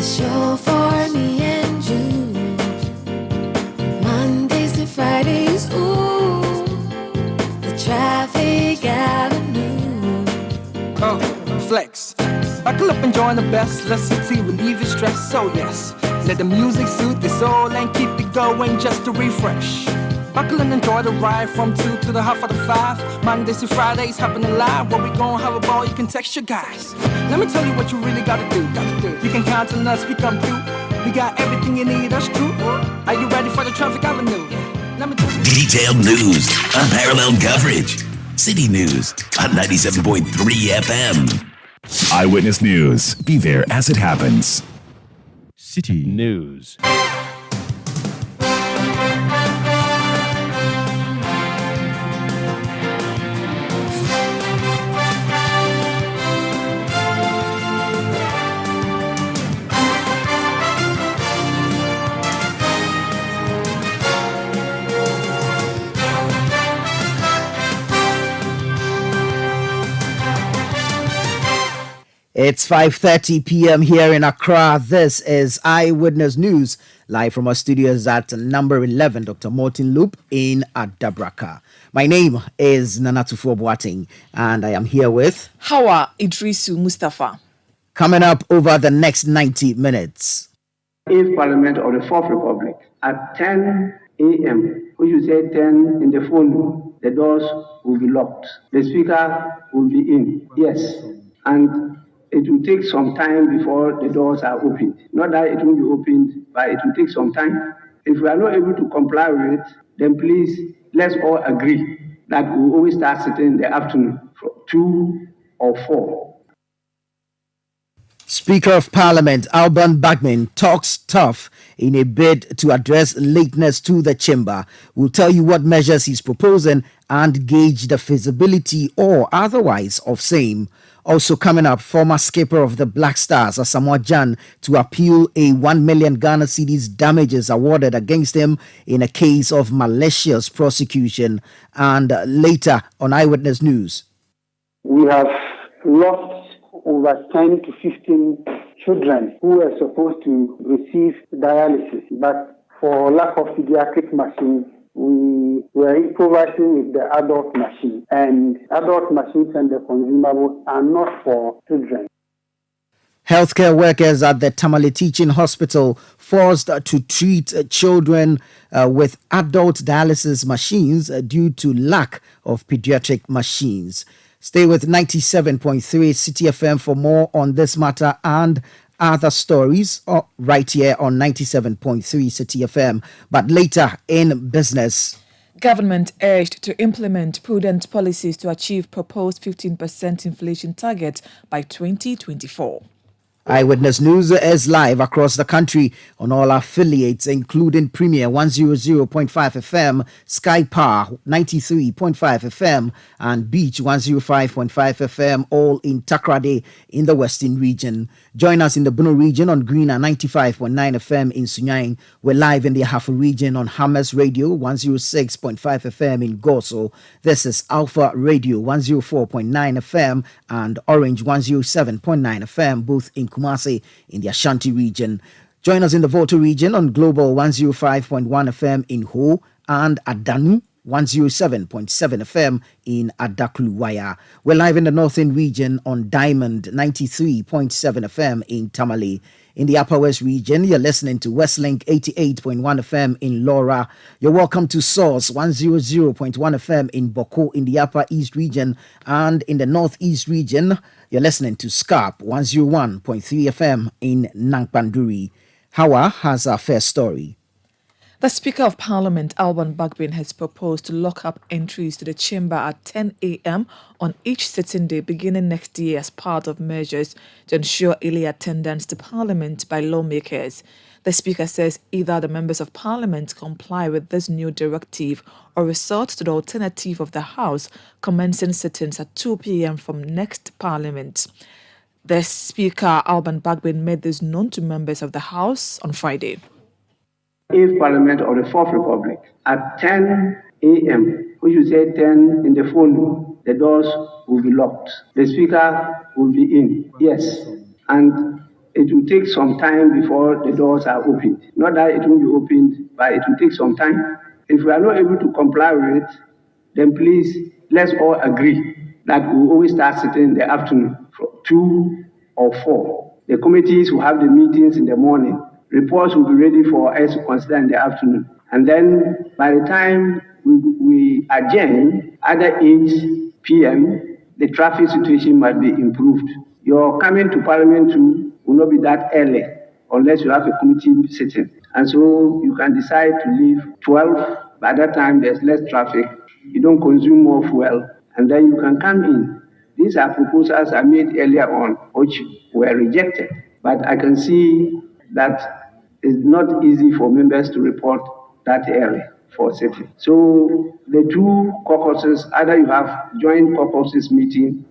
show for me and you. Mondays to Fridays, ooh, the traffic avenue. Flex. Buckle up and join the best. Let Citi relieve your stress. So yes, let the music soothe your soul and keep it going just to refresh. Buckle and enjoy the ride from 2 to the half of the 5. Mondays to Fridays happening live. Where we gon' have a ball, you can text your guys. Let me tell you what you really gotta do. You can count on us, we come through. We got everything you need, that's true. Are you ready for the traffic avenue? Let me tell you. Detailed news, unparalleled coverage. City News on 97.3 FM. Eyewitness News. Be there as it happens. City News. It's 5:30 p.m. here in Accra. This is Eyewitness News, live from our studios at number 11, Dr. Martin Loop in Adabraka. My name is Nanatufo Boating, and I am here with Hawa Idrisu Mustafa. Coming up over the next 90 minutes. In Parliament of the Fourth Republic at 10 a.m., which you say 10 in the phone, the doors will be locked. The speaker will be in, yes, and it will take some time before the doors are opened. Not that it will be opened, but it will take some time. If we are not able to comply with it, then please, let's all agree that we will always start sitting in the afternoon from 2 or 4. Speaker of Parliament Alban Bagman talks tough in a bid to address lateness to the chamber. We'll tell you what measures he's proposing and gauge the feasibility or otherwise of same. Also coming up, former skipper of the Black Stars, Asamoah Gyan, to appeal a 1 million Ghana cedis damages awarded against him in a case of malicious prosecution. And later on Eyewitness News. We have lost over 10 to 15 children who were supposed to receive dialysis, but for lack of pediatric machines, we were improvising with the adult machine, and adult machines and the consumables are not for children. Healthcare workers at the Tamale Teaching Hospital forced to treat children with adult dialysis machines due to lack of pediatric machines. Stay with 97.3 Citi FM for more on this matter and other stories right here on 97.3 Citi FM. But later in business. Government urged to implement prudent policies to achieve proposed 15% inflation target by 2024. Eyewitness News is live across the country on all affiliates, including Premier 100.5 FM, Sky Power 93.5 FM, and Beach 105.5 FM, all in Takrade in the Western region. Join us in the Bono region on Greener 95.9 FM in Sunyang. We're live in the Ahafo region on Hammers Radio 106.5 FM in Goso. This is Alpha Radio 104.9 FM and Orange 107.9 FM, both in Kumasi in the Ashanti region. Join us in the Volta region on Global 105.1 FM in Ho and Adanu 107.7 FM in Adakluwaya. We're live in the Northern region on Diamond 93.7 FM in Tamale. In the Upper West region, you're listening to Westlink 88.1 FM in Laura. You're welcome to Source 100.1 FM in Boko in the Upper East region. And in the Northeast region, you're listening to Scarp 101.3 FM in Nangpanduri. Hawa has our first story. The Speaker of Parliament, Alban Bagman, has proposed to lock up entries to the chamber at 10 a.m. on each sitting day beginning next year as part of measures to ensure early attendance to Parliament by lawmakers. The Speaker says either the members of Parliament comply with this new directive or resort to the alternative of the House commencing sittings at 2 p.m. from next Parliament. The Speaker, Alban Bagman, made this known to members of the House on Friday. If Parliament of the Fourth Republic at 10 a.m., which you say 10 in the phone, the doors will be locked. The speaker will be in, yes, and it will take some time before the doors are opened. Not that it will be opened, but it will take some time. If we are not able to comply with it, then please, let's all agree that we will always start sitting in the afternoon from 2 or 4. The committees will have the meetings in the morning. Reports will be ready for us to consider in the afternoon. And then by the time we adjourn, either 8 p.m., the traffic situation might be improved. Your coming to Parliament too will not be that early unless you have a committee sitting. And so you can decide to leave 12. By that time, there's less traffic. You don't consume more fuel. And then you can come in. These are proposals I made earlier on, which were rejected. But I can see that it's not easy for members to report that early for safety. So the two caucuses, either you have joint caucuses meeting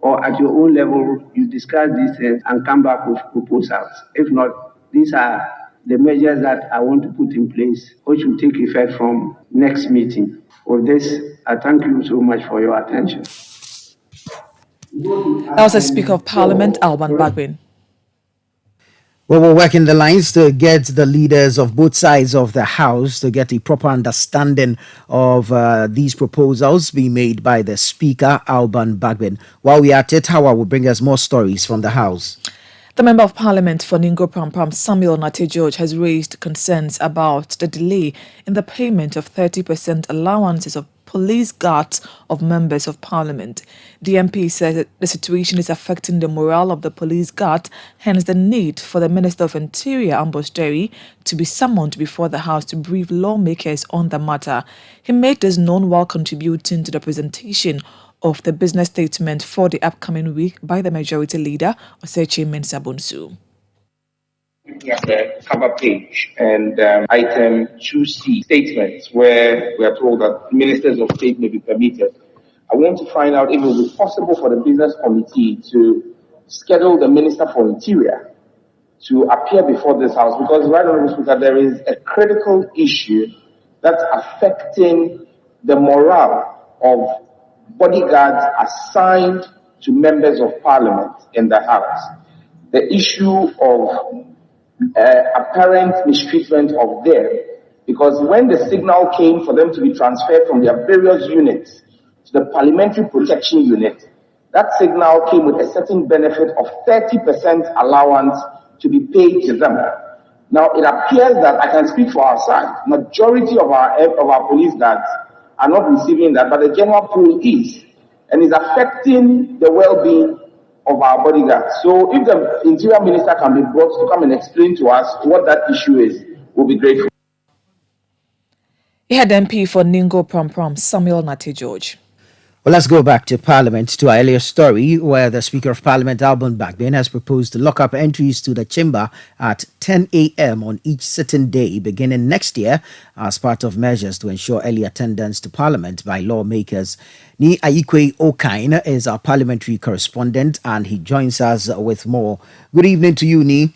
or at your own level, you discuss these things and come back with proposals. If not, these are the measures that I want to put in place, which will take effect from next meeting. For this, I thank you so much for your attention. That was the Speaker of Parliament, Alban Bagbin. Well, we're working the lines to get the leaders of both sides of the House to get a proper understanding of these proposals being made by the Speaker, Alban Bagbin. While we are at it, Hawa will bring us more stories from the House. The Member of Parliament for Ningo Prampram, Samuel Nate George, has raised concerns about the delay in the payment of 30% allowances of police guards of members of Parliament. The MP says that the situation is affecting the morale of the police guards, hence the need for the Minister of Interior, Ambrose Derry, to be summoned before the House to brief lawmakers on the matter. He made this known while contributing to the presentation of the business statement for the upcoming week by the Majority Leader, Osechi Mensah Bonsu. At the cover page and item 2C statements where we are told that ministers of state may be permitted. I want to find out if it will be possible for the business committee to schedule the Minister for Interior to appear before this House, because right on the Speaker, there is a critical issue that's affecting the morale of bodyguards assigned to members of Parliament in the House. The issue of apparent mistreatment of them, because when the signal came for them to be transferred from their various units to the Parliamentary Protection Unit, that signal came with a certain benefit of 30% allowance to be paid to them. Now, it appears that I can speak for our side. Majority of our police guards are not receiving that, but the general pool is, and is affecting the well-being of our bodyguards. So if the Interior Minister can be brought to come and explain to us what that issue is, we'll be grateful. He had MP for Ningo Prampram, Samuel Nate George. Well, let's go back to Parliament to our earlier story where the Speaker of Parliament, Alban Bagbin, has proposed to lock up entries to the chamber at 10 a.m. on each sitting day beginning next year as part of measures to ensure early attendance to Parliament by lawmakers. Ni Ayikwe Okain is our parliamentary correspondent and he joins us with more. Good evening to you, Ni.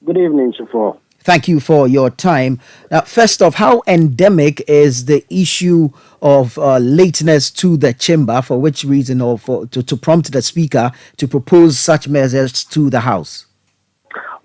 Good evening, Shafo. Thank you for your time. Now, first off, how endemic is the issue of lateness to the chamber, for which reason or to prompt the Speaker to propose such measures to the House?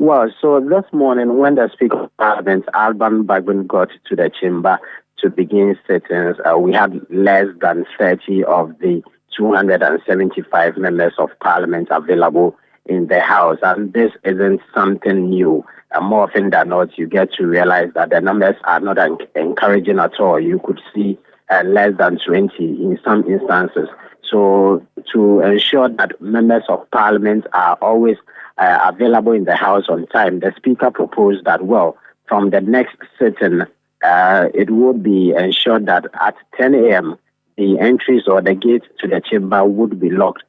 Well, so this morning when the Speaker of Parliament, Alban Bagbin, got to the chamber to begin sittings, we had less than 30 of the 275 members of Parliament available in the House. And this isn't something new. More often than not, you get to realize that the numbers are not encouraging at all. You could see less than 20 in some instances. So to ensure that members of Parliament are always available in the House on time, the Speaker proposed that, well, from the next sitting, it would be ensured that at 10 a.m., the entries or the gate to the chamber would be locked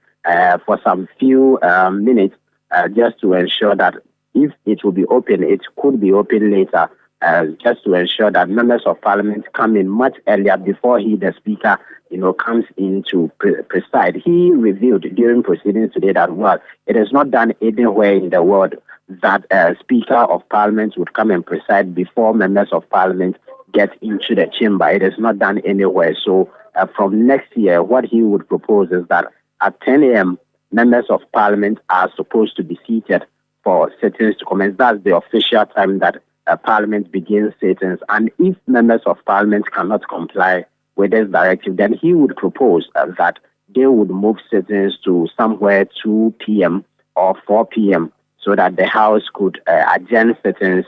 for some few minutes, just to ensure that if it will be open, it could be open later, just to ensure that members of Parliament come in much earlier before the Speaker, comes in to preside. He revealed during proceedings today that, well, it is not done anywhere in the world that a Speaker of Parliament would come and preside before members of Parliament get into the chamber. It is not done anywhere. So from next year, what he would propose is that at 10 a.m., members of Parliament are supposed to be seated for sittings to commence. That's the official time that Parliament begins sittings. And if members of Parliament cannot comply with this directive, then he would propose that they would move sittings to somewhere 2 p.m. or 4 p.m. so that the House could adjourn sittings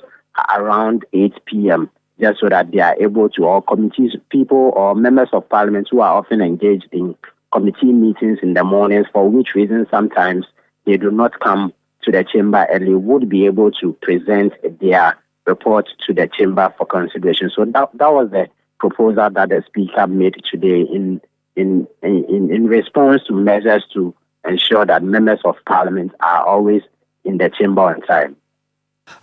around 8 p.m. just so that they are able to, or committees, people or members of Parliament who are often engaged in committee meetings in the mornings, for which reason sometimes they do not come to the chamber early, would be able to present their report to the chamber for consideration. So that was the proposal that the Speaker made today in response to measures to ensure that members of Parliament are always in the chamber on time.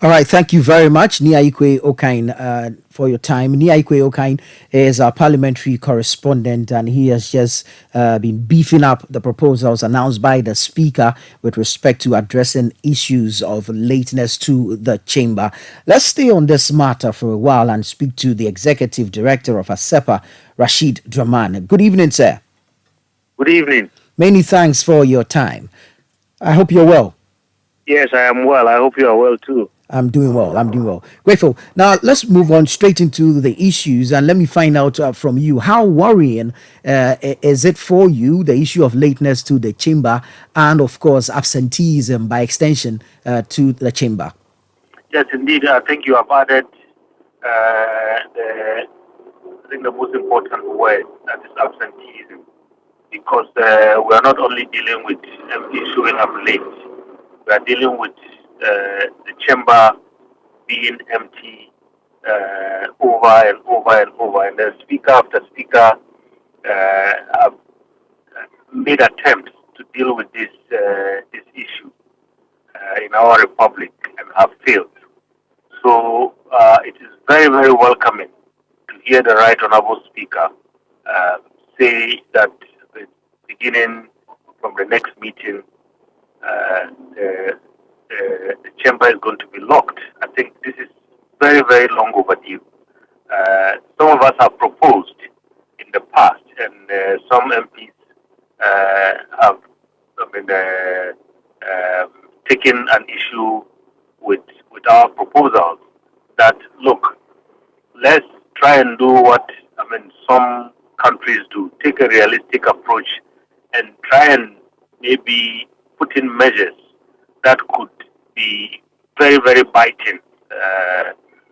All right, thank you very much, Niaikwe Okain, for your time. Niaikwe Okain is our parliamentary correspondent, and he has just been beefing up the proposals announced by the Speaker with respect to addressing issues of lateness to the chamber. Let's stay on this matter for a while and speak to the Executive Director of ASEPA, Rashid Draman. Good evening, sir. Good evening. Many thanks for your time. I hope you're well. Yes, I am well. I hope you are well too. I'm doing well. Grateful. Now, let's move on straight into the issues, and let me find out from you, how worrying is it for you, the issue of lateness to the chamber, and of course, absenteeism by extension to the chamber? Yes, indeed. I think you have added the most important word, that is absenteeism, because we are not only dealing with MPs showing up late. We are dealing with the chamber being empty over and over and over. And the Speaker after Speaker have made attempts to deal with this issue in our republic and have failed. So it is very, very welcoming to hear the Right Honourable Speaker say that beginning from the next meeting, the chamber is going to be locked. I think this is very, very long overdue. Some of us have proposed in the past, and some MPs have taken an issue with our proposals that, look, let's try and do what some countries do. Take a realistic approach and try and maybe put in measures that could be very, very biting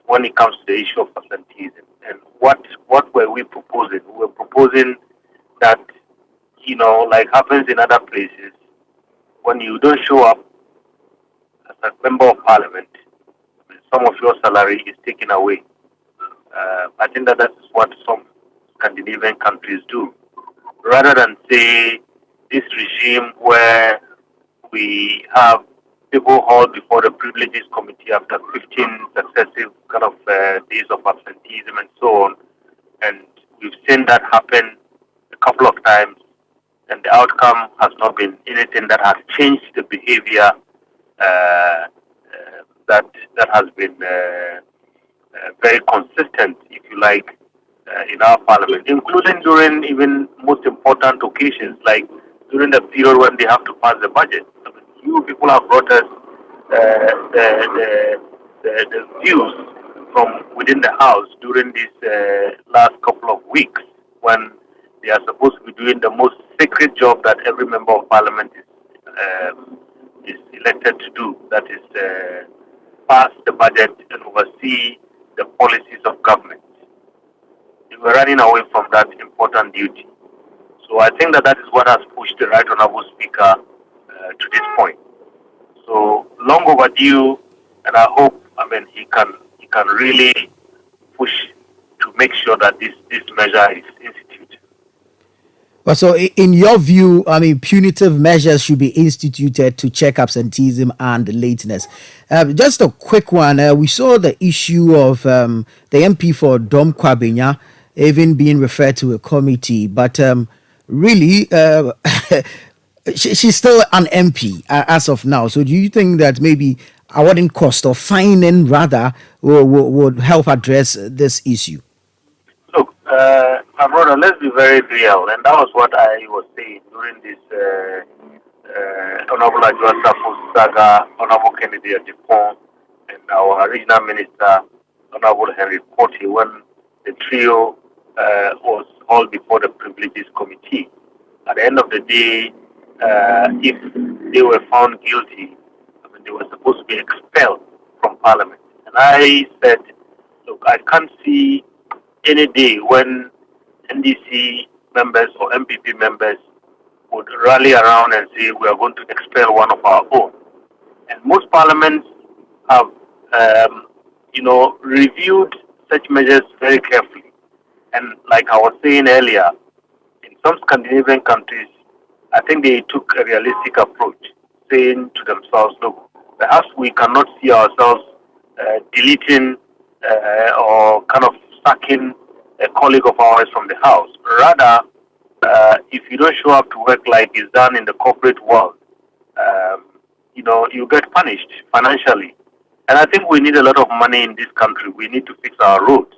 when it comes to the issue of absenteeism. And what were we proposing? We were proposing that, like happens in other places, when you don't show up as a member of parliament, some of your salary is taken away. I think that is what some Scandinavian countries do. Rather than say this regime where we have people hauled before the Privileges Committee after 15 successive days of absenteeism and so on. And we've seen that happen a couple of times, and the outcome has not been anything that has changed the behavior that has been very consistent, if you like, in our parliament, including during even most important occasions, like during the period when they have to pass the budget. You people have brought us the views from within the House during this last couple of weeks, when they are supposed to be doing the most sacred job that every member of parliament is elected to do, that is pass the budget and oversee the policies of government. We're running away from that important duty. So I think that is what has pushed the Right Honourable Speaker to this point. So long overdue, and I hope he can really push to make sure that this measure is instituted. Well, so in your view, punitive measures should be instituted to check absenteeism and lateness. Just a quick one. We saw the issue of the MP for Dom Kwabenya even being referred to a committee, but really, she's still an MP as of now. So do you think that maybe awarding cost or fining rather would help address this issue? Look, my brother, let's be very real, and that was what I was saying during this Honorable Ajwa Saga, Honorable Kennedy Adipon, and our regional minister, Honorable Henry Porty, when the trio was all before the Privileges Committee. At the end of the day, if they were found guilty, they were supposed to be expelled from Parliament. And I said, look, I can't see any day when NDC members or MPP members would rally around and say we are going to expel one of our own. And most parliaments have, reviewed such measures very carefully. And like I was saying earlier, in some Scandinavian countries, I think they took a realistic approach, saying to themselves, look, perhaps we cannot see ourselves deleting or kind of sacking a colleague of ours from the house. Rather, if you don't show up to work like it's done in the corporate world, you get punished financially. And I think we need a lot of money in this country. We need to fix our roads.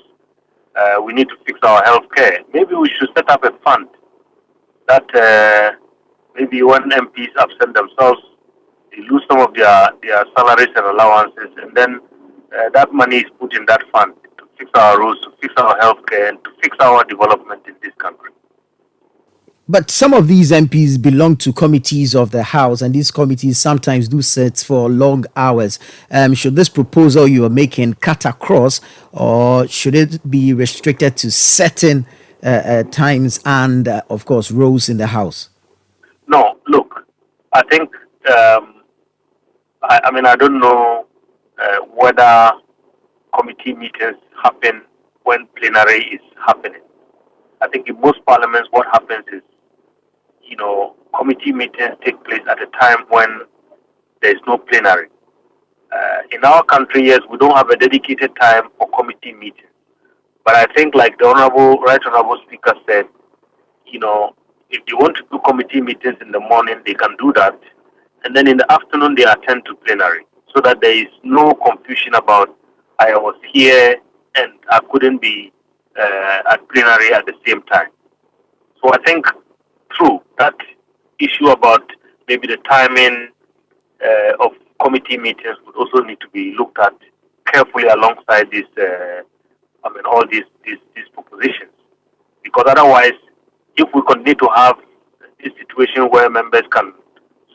We need to fix our health care. Maybe we should set up a fund that maybe when MPs absent themselves, they lose some of their salaries and allowances, and then that money is put in that fund to fix our roads, to fix our health care, and to fix our development in this country. But some of these MPs belong to committees of the House, and these committees sometimes do sit for long hours. Should this proposal you are making cut across, or should it be restricted to certain times and, of course, roles in the House? No, look, I think, I don't know whether committee meetings happen when plenary is happening. I think in most parliaments, what happens is, committee meetings take place at a time when there is no plenary. In our country, yes, we don't have a dedicated time for committee meetings. But I think, like the Right Honorable Speaker said, if they want to do committee meetings in the morning, they can do that. And then in the afternoon, they attend to plenary, so that there is no confusion about I was here and I couldn't be at plenary at the same time. So I think, true, that issue about maybe the timing of committee meetings would also need to be looked at carefully alongside this, all these propositions. Because otherwise, if we continue to have this situation where members can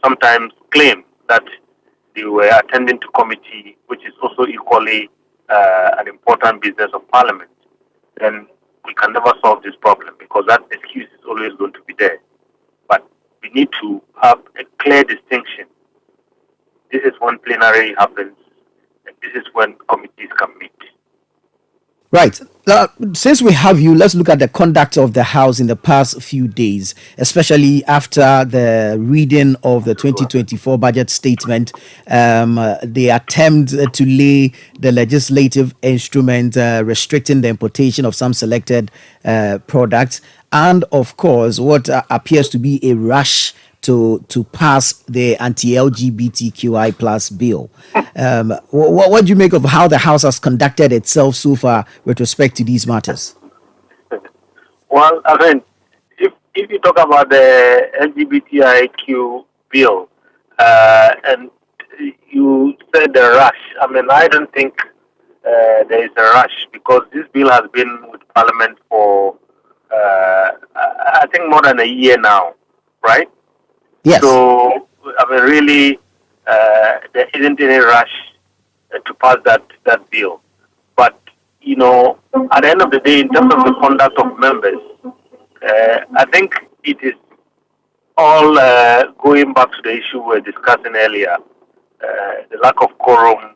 sometimes claim that they were attending to committee, which is also equally an important business of Parliament, then we can never solve this problem, because that excuse is always going to be there. But we need to have a clear distinction. This is when plenary happens, and this is when committees can meet. Right. Since we have you, let's look at the conduct of the House in the past few days, especially after the reading of the 2024 budget statement, the attempt to lay the legislative instrument restricting the importation of some selected products, and of course, what appears to be a rush to pass the anti-LGBTQI plus bill. What do you make of how the House has conducted itself so far with respect to these matters? Well, if you talk about the LGBTIQ bill, and you said the rush, I don't think there is a rush, because this bill has been with Parliament for, I think, more than a year now, right? Yes. So, really, there isn't any rush to pass that bill. But, at the end of the day, in terms of the conduct of members, I think it is all going back to the issue we were discussing earlier, the lack of quorum,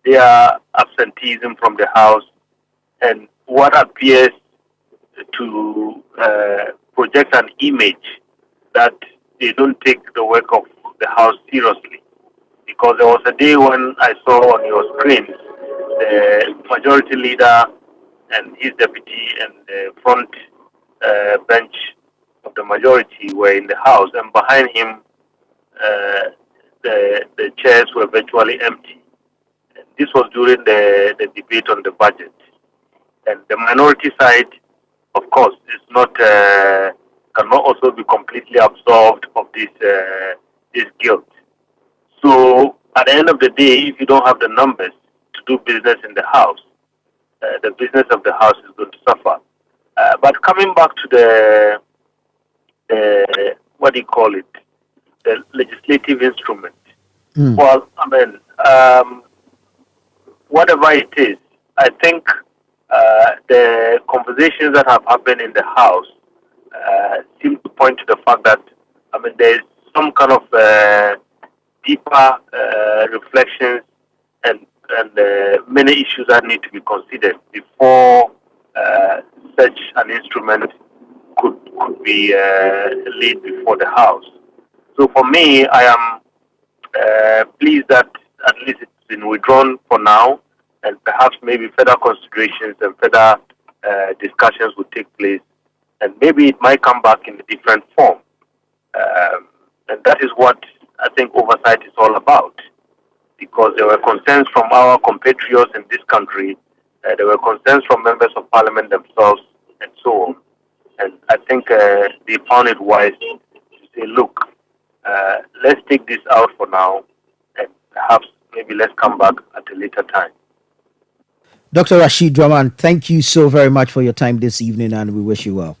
their absenteeism from the House, and what appears to project an image that they don't take the work of the House seriously. Because there was a day when I saw on your screen the majority leader and his deputy and the front bench of the majority were in the House, and behind him the chairs were virtually empty. And this was during the debate on the budget. And the minority side, of course, is not cannot also be completely absolved of this guilt. So at the end of the day, if you don't have the numbers to do business in the house, the business of the house is going to suffer. But coming back to the what do you call it, the legislative instrument. Well, I mean, whatever it is, I think the conversations that have happened in the house seem to point to the fact that, I mean, there is some kind of deeper reflections and many issues that need to be considered before such an instrument could be laid before the House. So for me, I am pleased that at least it's been withdrawn for now, and perhaps maybe further considerations and further discussions will take place, and maybe it might come back in a different form. And that is what I think oversight is all about, because there were concerns from our compatriots in this country, there were concerns from members of parliament themselves, and so on. And I think they found it wise to say, look, let's take this out for now, and perhaps maybe let's come back at a later time. Dr. Rashid Draman, thank you so very much for your time this evening, and we wish you well.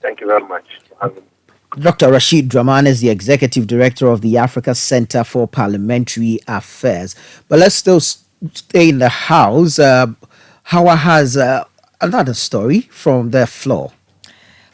Thank you very much for having me. Dr. Rashid Draman is the Executive Director of the Africa Center for Parliamentary Affairs. But let's still stay in the House. Hawa has another story from the floor.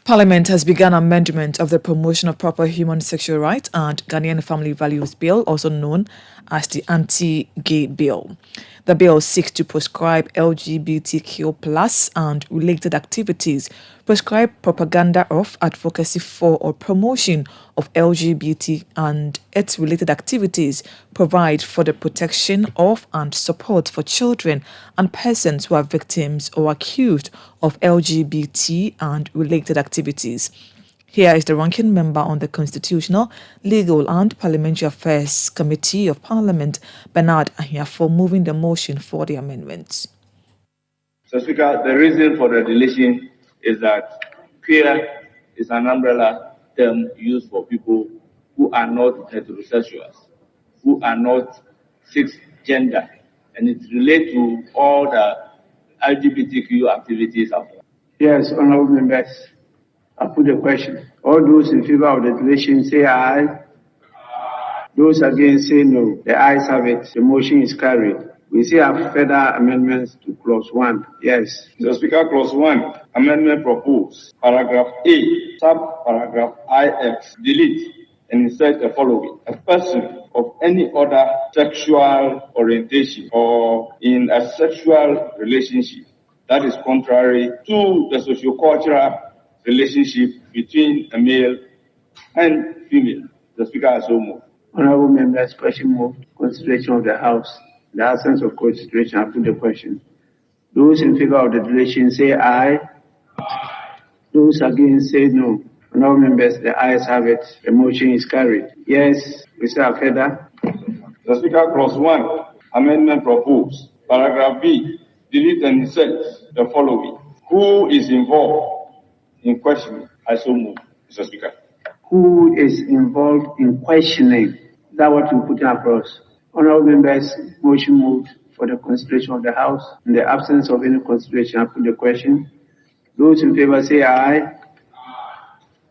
Parliament has begun amendment of the Promotion of Proper Human Sexual Rights and Ghanaian Family Values Bill, also known as the Anti-Gay Bill. The bill seeks to proscribe LGBTQ plus and related activities, prescribe propaganda of, advocacy for, or promotion of LGBT and its related activities, provide for the protection of and support for children and persons who are victims or accused of LGBT and related activities. Here is the ranking member on the Constitutional, Legal and Parliamentary Affairs Committee of Parliament, Bernard Ahiafo, moving the motion for the amendments. So, Speaker, the reason for the deletion is that queer is an umbrella term used for people who are not heterosexuals, who are not cisgender, and it relates to all the LGBTQ activities. Yes, honorable members. I put the question. All those in favor of the deletion say aye. Those against say no. The ayes have it. The motion is carried. We still have further amendments to clause 1. Yes. Mr. Speaker, clause 1, amendment proposed. Paragraph A, sub-paragraph IX, delete and insert the following. A person of any other sexual orientation or in a sexual relationship that is contrary to the sociocultural relationship between a male and female. The Speaker has so moved. Honorable members, question moved. Consideration of the House. In the absence of consideration, I put the question. Those in favor of the deletion say aye. Those against say no. Honorable members, the ayes have it. The motion is carried. Yes, we still have further. The Speaker, clause 1, amendment proposed. Paragraph B, delete and insert the following. Who is involved in questioning? I so move, Mr. Speaker. Who is involved in questioning? Is that what we put across? Honorable members, motion moved for the consideration of the House. In the absence of any consideration, I put the question. Those in favor say aye.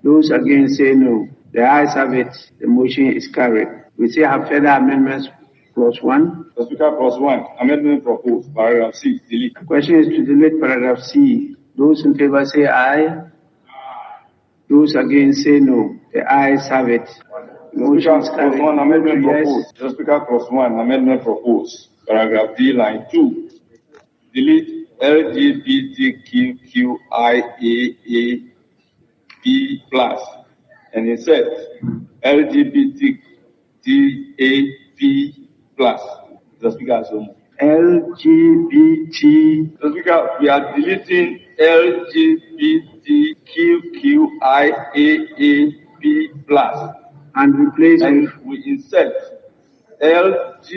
Those against say no. The ayes have it. The motion is carried. We still have further amendments. Clause 1. The Speaker, clause 1, amendment proposed. Paragraph C, delete. The question is to delete paragraph C. Those in favor say aye. Those against say no. The ayes have it. Motion is carried. Clause 1, amendment proposed. The Speaker, clause 1, amendment proposed. Paragraph D, line 2. Delete LGBTQIAAB plus and insert LGBTQAB plus. The Speaker has so moved. LGBT. The Speaker, we are deleting LGBTQIAAB plus and replace and we insert LGBTAB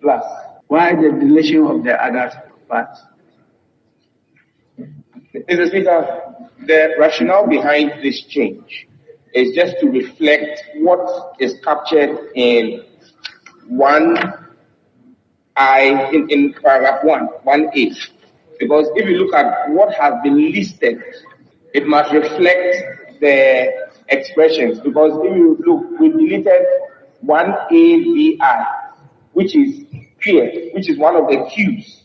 plus. Why the deletion of the other part? Mr. Speaker, the rationale behind this change is just to reflect what is captured in in paragraph 1A. Because if you look at what has been listed, it must reflect the expressions. Because if you look, we deleted 1ABI, which is queer, which is one of the Qs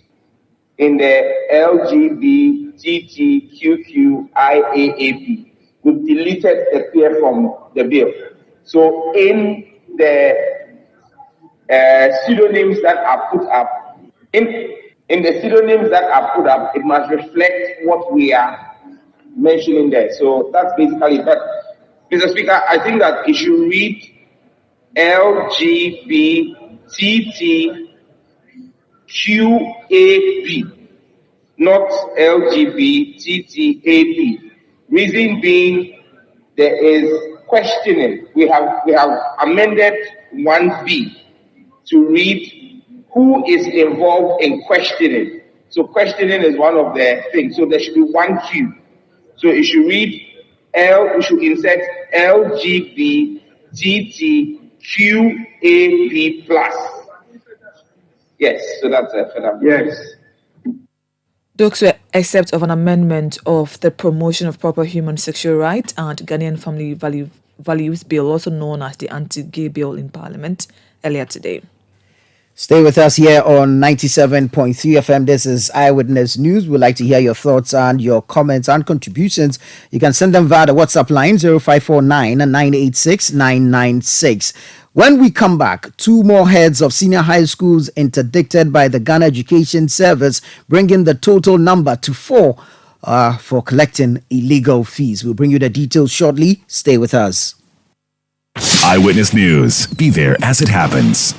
in the LGBTQQIAAP. We've deleted the queer from the bill. So in the pseudonyms that are put up, in the pseudonyms that are put up, it must reflect what we are mentioning there. So that's basically it. But Mr. Speaker, I think that it should read LGBTQAP, not LGBTAP. Reason being, there is questioning. We have amended 1B to read who is involved in questioning. So questioning is one of the things. So there should be 1Q. So it should read we should insert LGBTQAP plus. Yes, so that's it for that. Yes. Those were excerpts of an amendment of the Promotion of Proper Human Sexual Rights and Ghanaian Family Values Bill, also known as the Anti-Gay Bill, in Parliament earlier today. Stay with us here on 97.3 FM. This is Eyewitness News. We'd like to hear your thoughts and your comments and contributions. You can send them via the WhatsApp line 0549 986 996. When we come back, 2 more heads of senior high schools interdicted by the Ghana Education Service, bringing the total number to 4 for collecting illegal fees. We'll bring you the details shortly. Stay with us. Eyewitness News. Be there as it happens.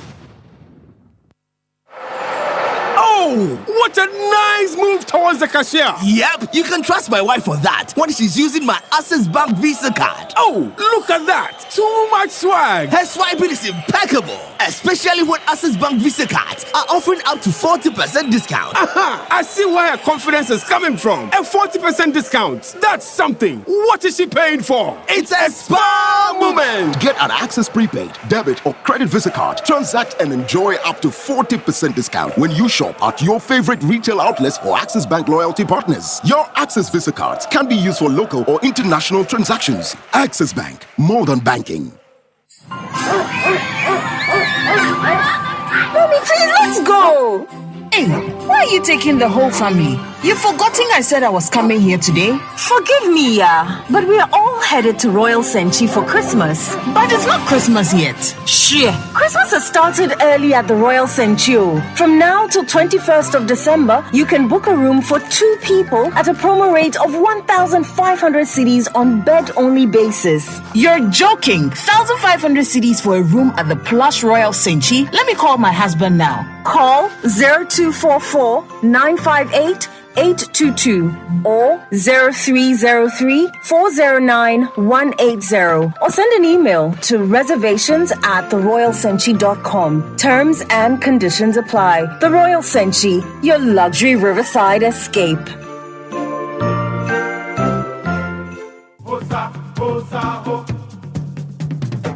What a nice move towards the cashier. Yep, you can trust my wife for that when she's using my Access Bank Visa card. Oh, look at that. Too much swag. Her swiping is impeccable, especially when Access Bank Visa cards are offering up to 40% discount. Aha, I see where her confidence is coming from. A 40% discount. That's something. What is she paying for? It's a spa moment. Get an Access prepaid, debit or credit Visa card. Transact and enjoy up to 40% discount when you shop at your favorite retail outlets or Access Bank loyalty partners. Your Access Visa cards can be used for local or international transactions. Access Bank, more than banking. Mommy, please, let's go. Hey, why are you taking the whole family? You've forgotten I said I was coming here today? Forgive me, but we are all headed to Royal Senchi for Christmas. But it's not Christmas yet. Shit. Christmas has started early at the Royal Senchi. From now till 21st of December, you can book a room for 2 people at a promo rate of 1,500 cedis on bed-only basis. You're joking. 1,500 cedis for a room at the plush Royal Senchi? Let me call my husband now. Call 0244 958 822 or 0303 409 180 or send an email to reservations@theroyalsenchi.com. Terms and conditions apply. The Royal Senchi, your luxury riverside escape.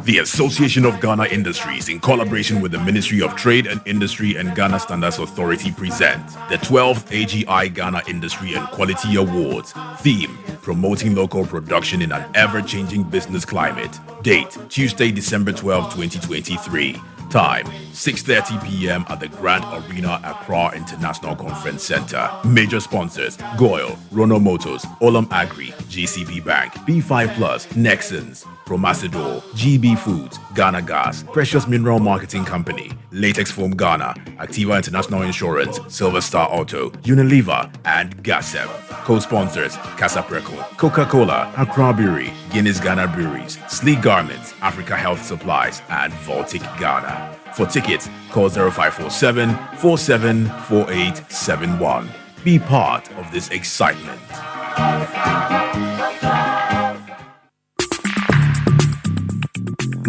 The Association of Ghana Industries, in collaboration with the Ministry of Trade and Industry and Ghana Standards Authority, present the 12th AGI Ghana Industry and Quality Awards. Theme: Promoting Local Production in an Ever-Changing Business Climate. Date: Tuesday, December 12, 2023. Time: 6:30 p.m. at the Grand Arena, Accra International Conference Center. Major sponsors: Goyle, Rono Motors, Olam Agri, GCB Bank, B5 Plus, Nexons, Promasidor, GB Foods, Ghana Gas, Precious Mineral Marketing Company, Latex Foam Ghana, Activa International Insurance, Silver Star Auto, Unilever, and Gasem. Co-sponsors: Casa Preco, Coca-Cola, Accra Brewery, Guinness Ghana Breweries, Sleek Garments, Africa Health Supplies, and Baltic Ghana. For tickets, call 0547 474871. Be part of this excitement.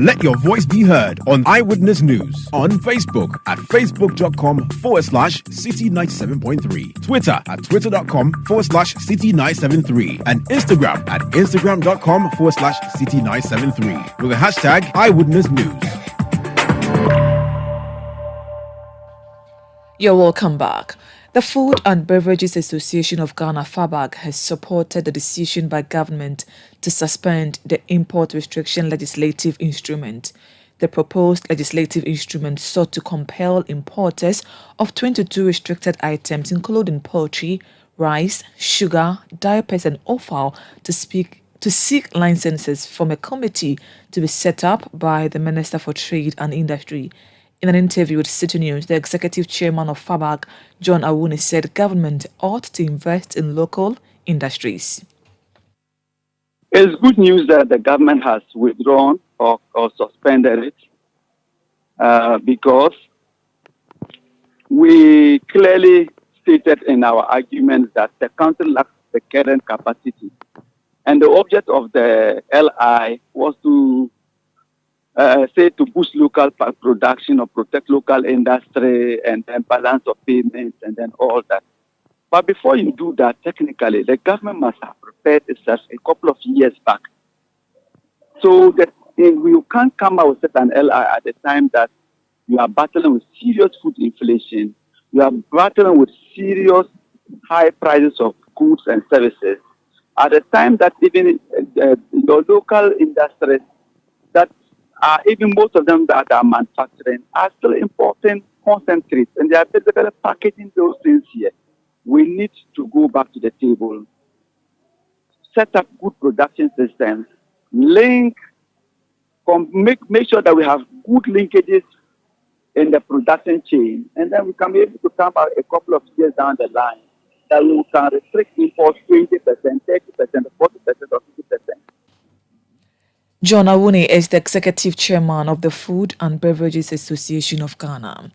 Let your voice be heard on Eyewitness News on Facebook at facebook.com/Citi97.3, Twitter at twitter.com/Citi973, and Instagram at instagram.com/Citi973 with the hashtag Eyewitness News. You're welcome back. The Food and Beverages Association of Ghana, FABAG, has supported the decision by government to suspend the import restriction legislative instrument. The proposed legislative instrument sought to compel importers of 22 restricted items, including poultry, rice, sugar, diapers, and offal, to seek licenses from a committee to be set up by the Minister for Trade and Industry. In an interview with Citi News, the executive chairman of FABAG, John Awuni, said government ought to invest in local industries. It's good news that the government has withdrawn or suspended it because we clearly stated in our arguments that the country lacks the current capacity. And the object of the LI was to to boost local production or protect local industry and balance of payments and then all that. But before you do that, technically, the government must have prepared itself a couple of years back. So that you can't come out with an LI at the time that you are battling with serious food inflation, you are battling with serious high prices of goods and services, at the time that even your local industries that even most of them that are manufacturing are still importing concentrates, and they are basically packaging those things here. We need to go back to the table, set up good production systems, make sure that we have good linkages in the production chain, and then we can be able to come out a couple of years down the line that we can restrict imports 20%, 30%, 40%, or 50%. John Awuni is the executive chairman of the Food and Beverages Association of Ghana.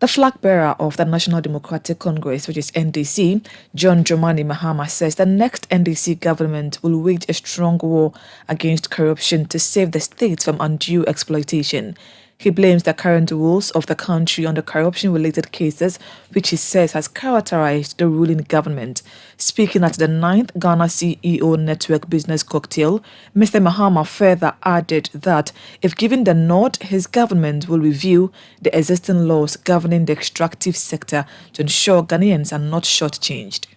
The flag bearer of the National Democratic Congress, which is NDC, John Dramani Mahama, says the next NDC government will wage a strong war against corruption to save the state from undue exploitation. He blames the current rules of the country on the corruption-related cases, which he says has characterized the ruling government. Speaking at the 9th Ghana CEO Network Business Cocktail, Mr. Mahama further added that if given the nod, his government will review the existing laws governing the extractive sector to ensure Ghanaians are not shortchanged.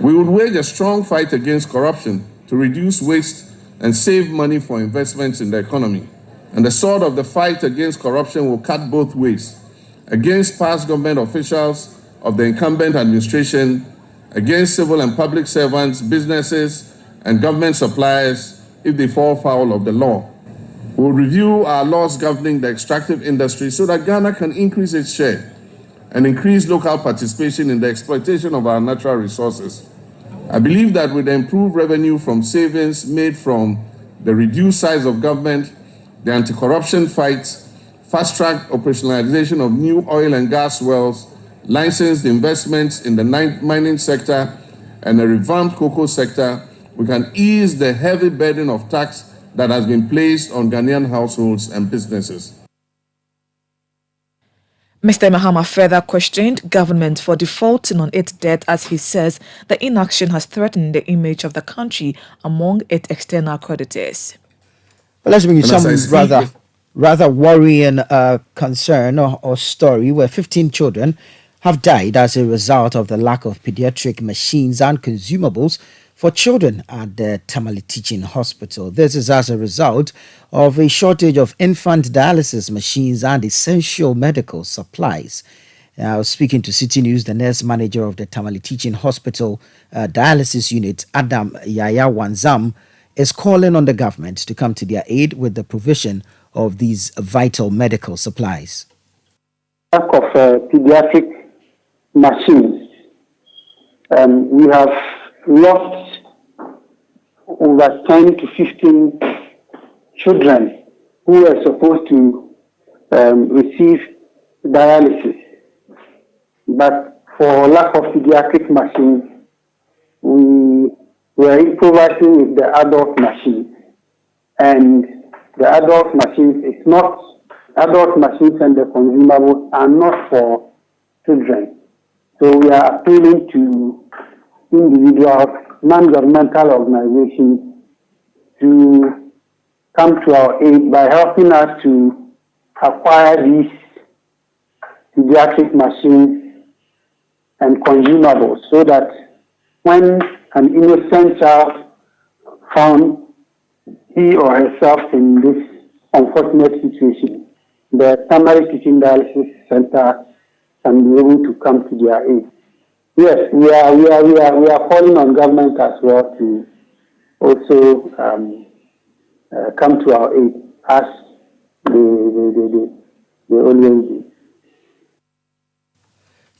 We would wage a strong fight against corruption to reduce waste and save money for investments in the economy. And the sword of the fight against corruption will cut both ways, against past government officials of the incumbent administration, against civil and public servants, businesses, and government suppliers if they fall foul of the law. We'll review our laws governing the extractive industry so that Ghana can increase its share and increase local participation in the exploitation of our natural resources. I believe that with the improved revenue from savings made from the reduced size of government, the anti-corruption fights, fast-track operationalization of new oil and gas wells, licensed investments in the mining sector, and a revamped cocoa sector, we can ease the heavy burden of tax that has been placed on Ghanaian households and businesses. Mr. Mahama further questioned government for defaulting on its debt as he says the inaction has threatened the image of the country among its external creditors. Well, let's bring you some rather worrying concern or story where 15 children have died as a result of the lack of pediatric machines and consumables for children at the Tamale Teaching Hospital. This is as a result of a shortage of infant dialysis machines and essential medical supplies. I was speaking to Citi News, the nurse manager of the Tamale Teaching Hospital dialysis unit, Adam Yaya Wanzam, is calling on the government to come to their aid with the provision of these vital medical supplies. Lack of pediatric machines. We have lost over 10 to 15 children who are supposed to receive dialysis. But for lack of pediatric machines, we are improvising with the adult machine. And the adult machines is not, adult machines and the consumables are not for children. So we are appealing to individuals, non-governmental organizations to come to our aid by helping us to acquire these pediatric machines and consumables so that when an innocent child found he or herself in this unfortunate situation, the primary teaching dialysis center can be able to come to their aid. Yes, we are calling on government as well to also come to our aid as they always do.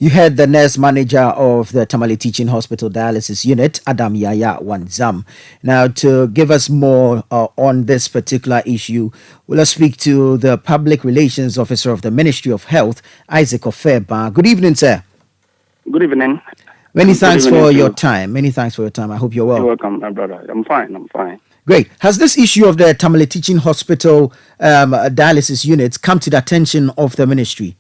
You heard the nurse manager of the Tamale Teaching Hospital Dialysis Unit, Adam Yaya Wanzam. Now, to give us more on this particular issue, we'll speak to the Public Relations Officer of the Ministry of Health, Isaac Ofeba. Good evening, sir. Good evening. Many thanks for your time. Many thanks for your time. I hope you're well. You're welcome, my brother. I'm fine. Great. Has this issue of the Tamale Teaching Hospital dialysis units come to the attention of the ministry?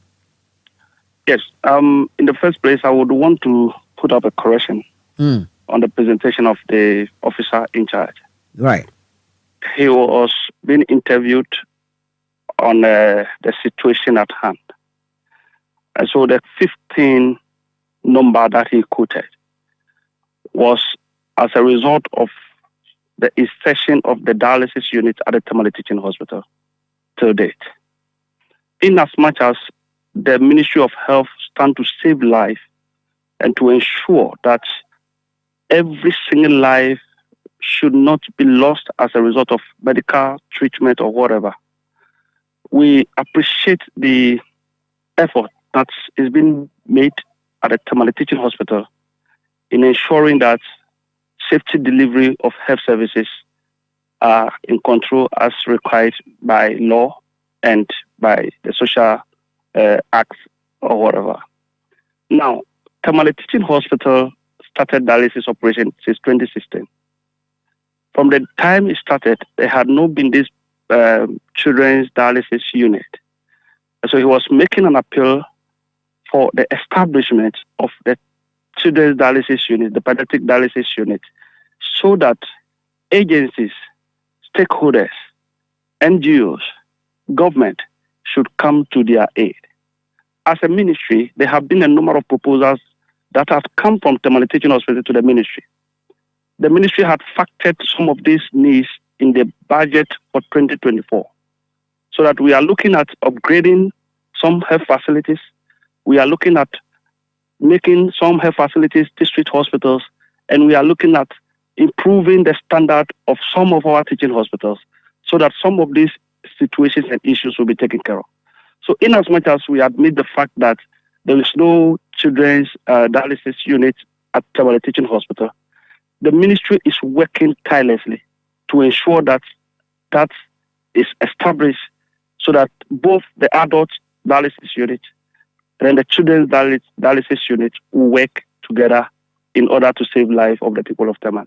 Yes. In the first place, I would want to put up a correction on the presentation of the officer in charge. Right. He was being interviewed on the situation at hand. And so the 15 number that he quoted was as a result of the insertion of the dialysis unit at the Tamale Teaching Hospital to date. In as much as the Ministry of Health stand to save life and to ensure that every single life should not be lost as a result of medical treatment or whatever. We appreciate the effort that is being made at the Tamale Teaching Hospital in ensuring that safety delivery of health services are in control as required by law and by the social acts or whatever. Now, Tamale Teaching Hospital started dialysis operation since 2016. From the time it started, there had not been this children's dialysis unit. So he was making an appeal for the establishment of the children's dialysis unit, the pediatric dialysis unit, so that agencies, stakeholders, NGOs, government should come to their aid. As a ministry, there have been a number of proposals that have come from Tamale Teaching Hospital to the ministry. The ministry had factored some of these needs in the budget for 2024, so that we are looking at upgrading some health facilities. We are looking at making some health facilities district hospitals, and we are looking at improving the standard of some of our teaching hospitals so that some of these situations and issues will be taken care of. So in as much as we admit the fact that there is no children's dialysis unit at Tamale Teaching Hospital, the ministry is working tirelessly to ensure that that is established so that both the adult dialysis unit and the children's dialysis unit will work together in order to save life of the people of Tamale.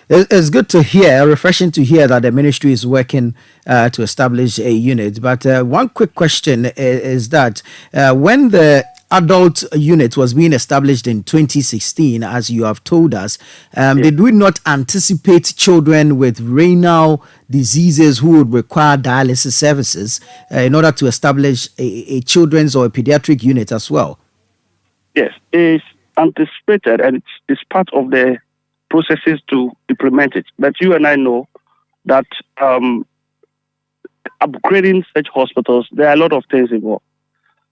It's good to hear, refreshing to hear that the ministry is working to establish a unit. But one quick question is that when the adult unit was being established in 2016, as you have told us, did we not anticipate children with renal diseases who would require dialysis services in order to establish a children's or a pediatric unit as well? Yes, it's anticipated and it's part of the processes to implement it. But you and I know that upgrading such hospitals, there are a lot of things involved.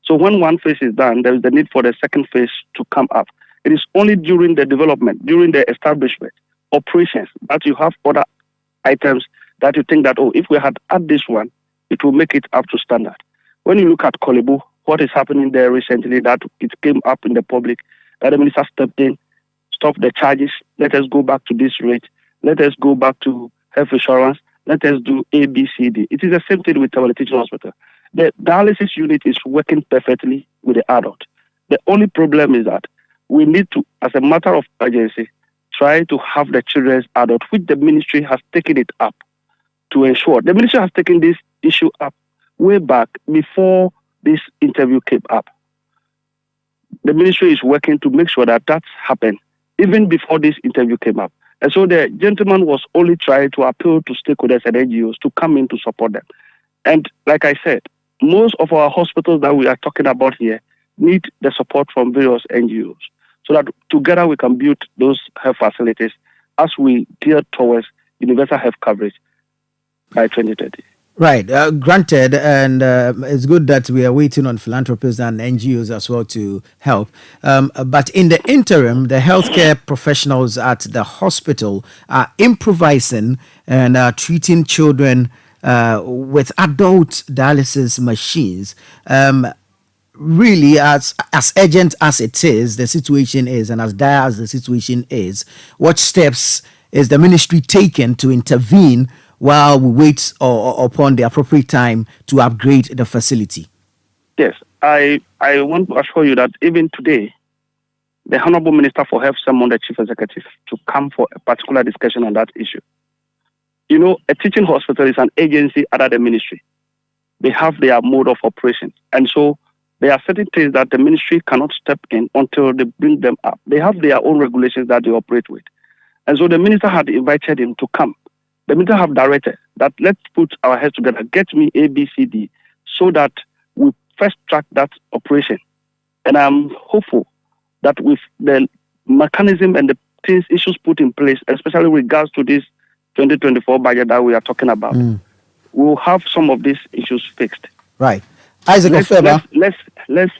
So when one phase is done, there is the need for the second phase to come up. It is only during the development, during the establishment, operations, that you have other items that you think that, if we had added this one, it will make it up to standard. When you look at Kolebu, what is happening there recently, that it came up in the public, that the minister stepped in, stop the charges, let us go back to this rate, let us go back to health insurance, let us do A, B, C, D. It is the same thing with Tamale Teaching Hospital. The dialysis unit is working perfectly with the adult. The only problem is that we need to, as a matter of urgency, try to have the children's adult, which the ministry has taken it up, to ensure. The ministry has taken this issue up way back before this interview came up. The ministry is working to make sure that that's happened even before this interview came up. And so the gentleman was only trying to appeal to stakeholders and NGOs to come in to support them. And like I said, most of our hospitals that we are talking about here need the support from various NGOs so that together we can build those health facilities as we gear towards universal health coverage by 2030. Right, granted, and it's good that we are waiting on philanthropists and NGOs as well to help. But in the interim, the healthcare professionals at the hospital are improvising and treating children with adult dialysis machines. Really, as urgent as it is, the situation is, and as dire as the situation is, what steps is the ministry taking to intervene while we wait upon the appropriate time to upgrade the facility? Yes, I want to assure you that even today, the Honorable Minister for Health summoned the Chief Executive to come for a particular discussion on that issue. You know, a teaching hospital is an agency under the ministry. They have their mode of operation. And so there are certain things that the ministry cannot step in until they bring them up. They have their own regulations that they operate with. And so the minister had invited him to come. The minister have directed that let's put our heads together, get me A, B, C, D, so that we first track that operation. And I'm hopeful that with the mechanism and the things, issues put in place, especially with regards to this 2024 budget that we are talking about, we'll have some of these issues fixed. Right. Isaac Ofeba. Let's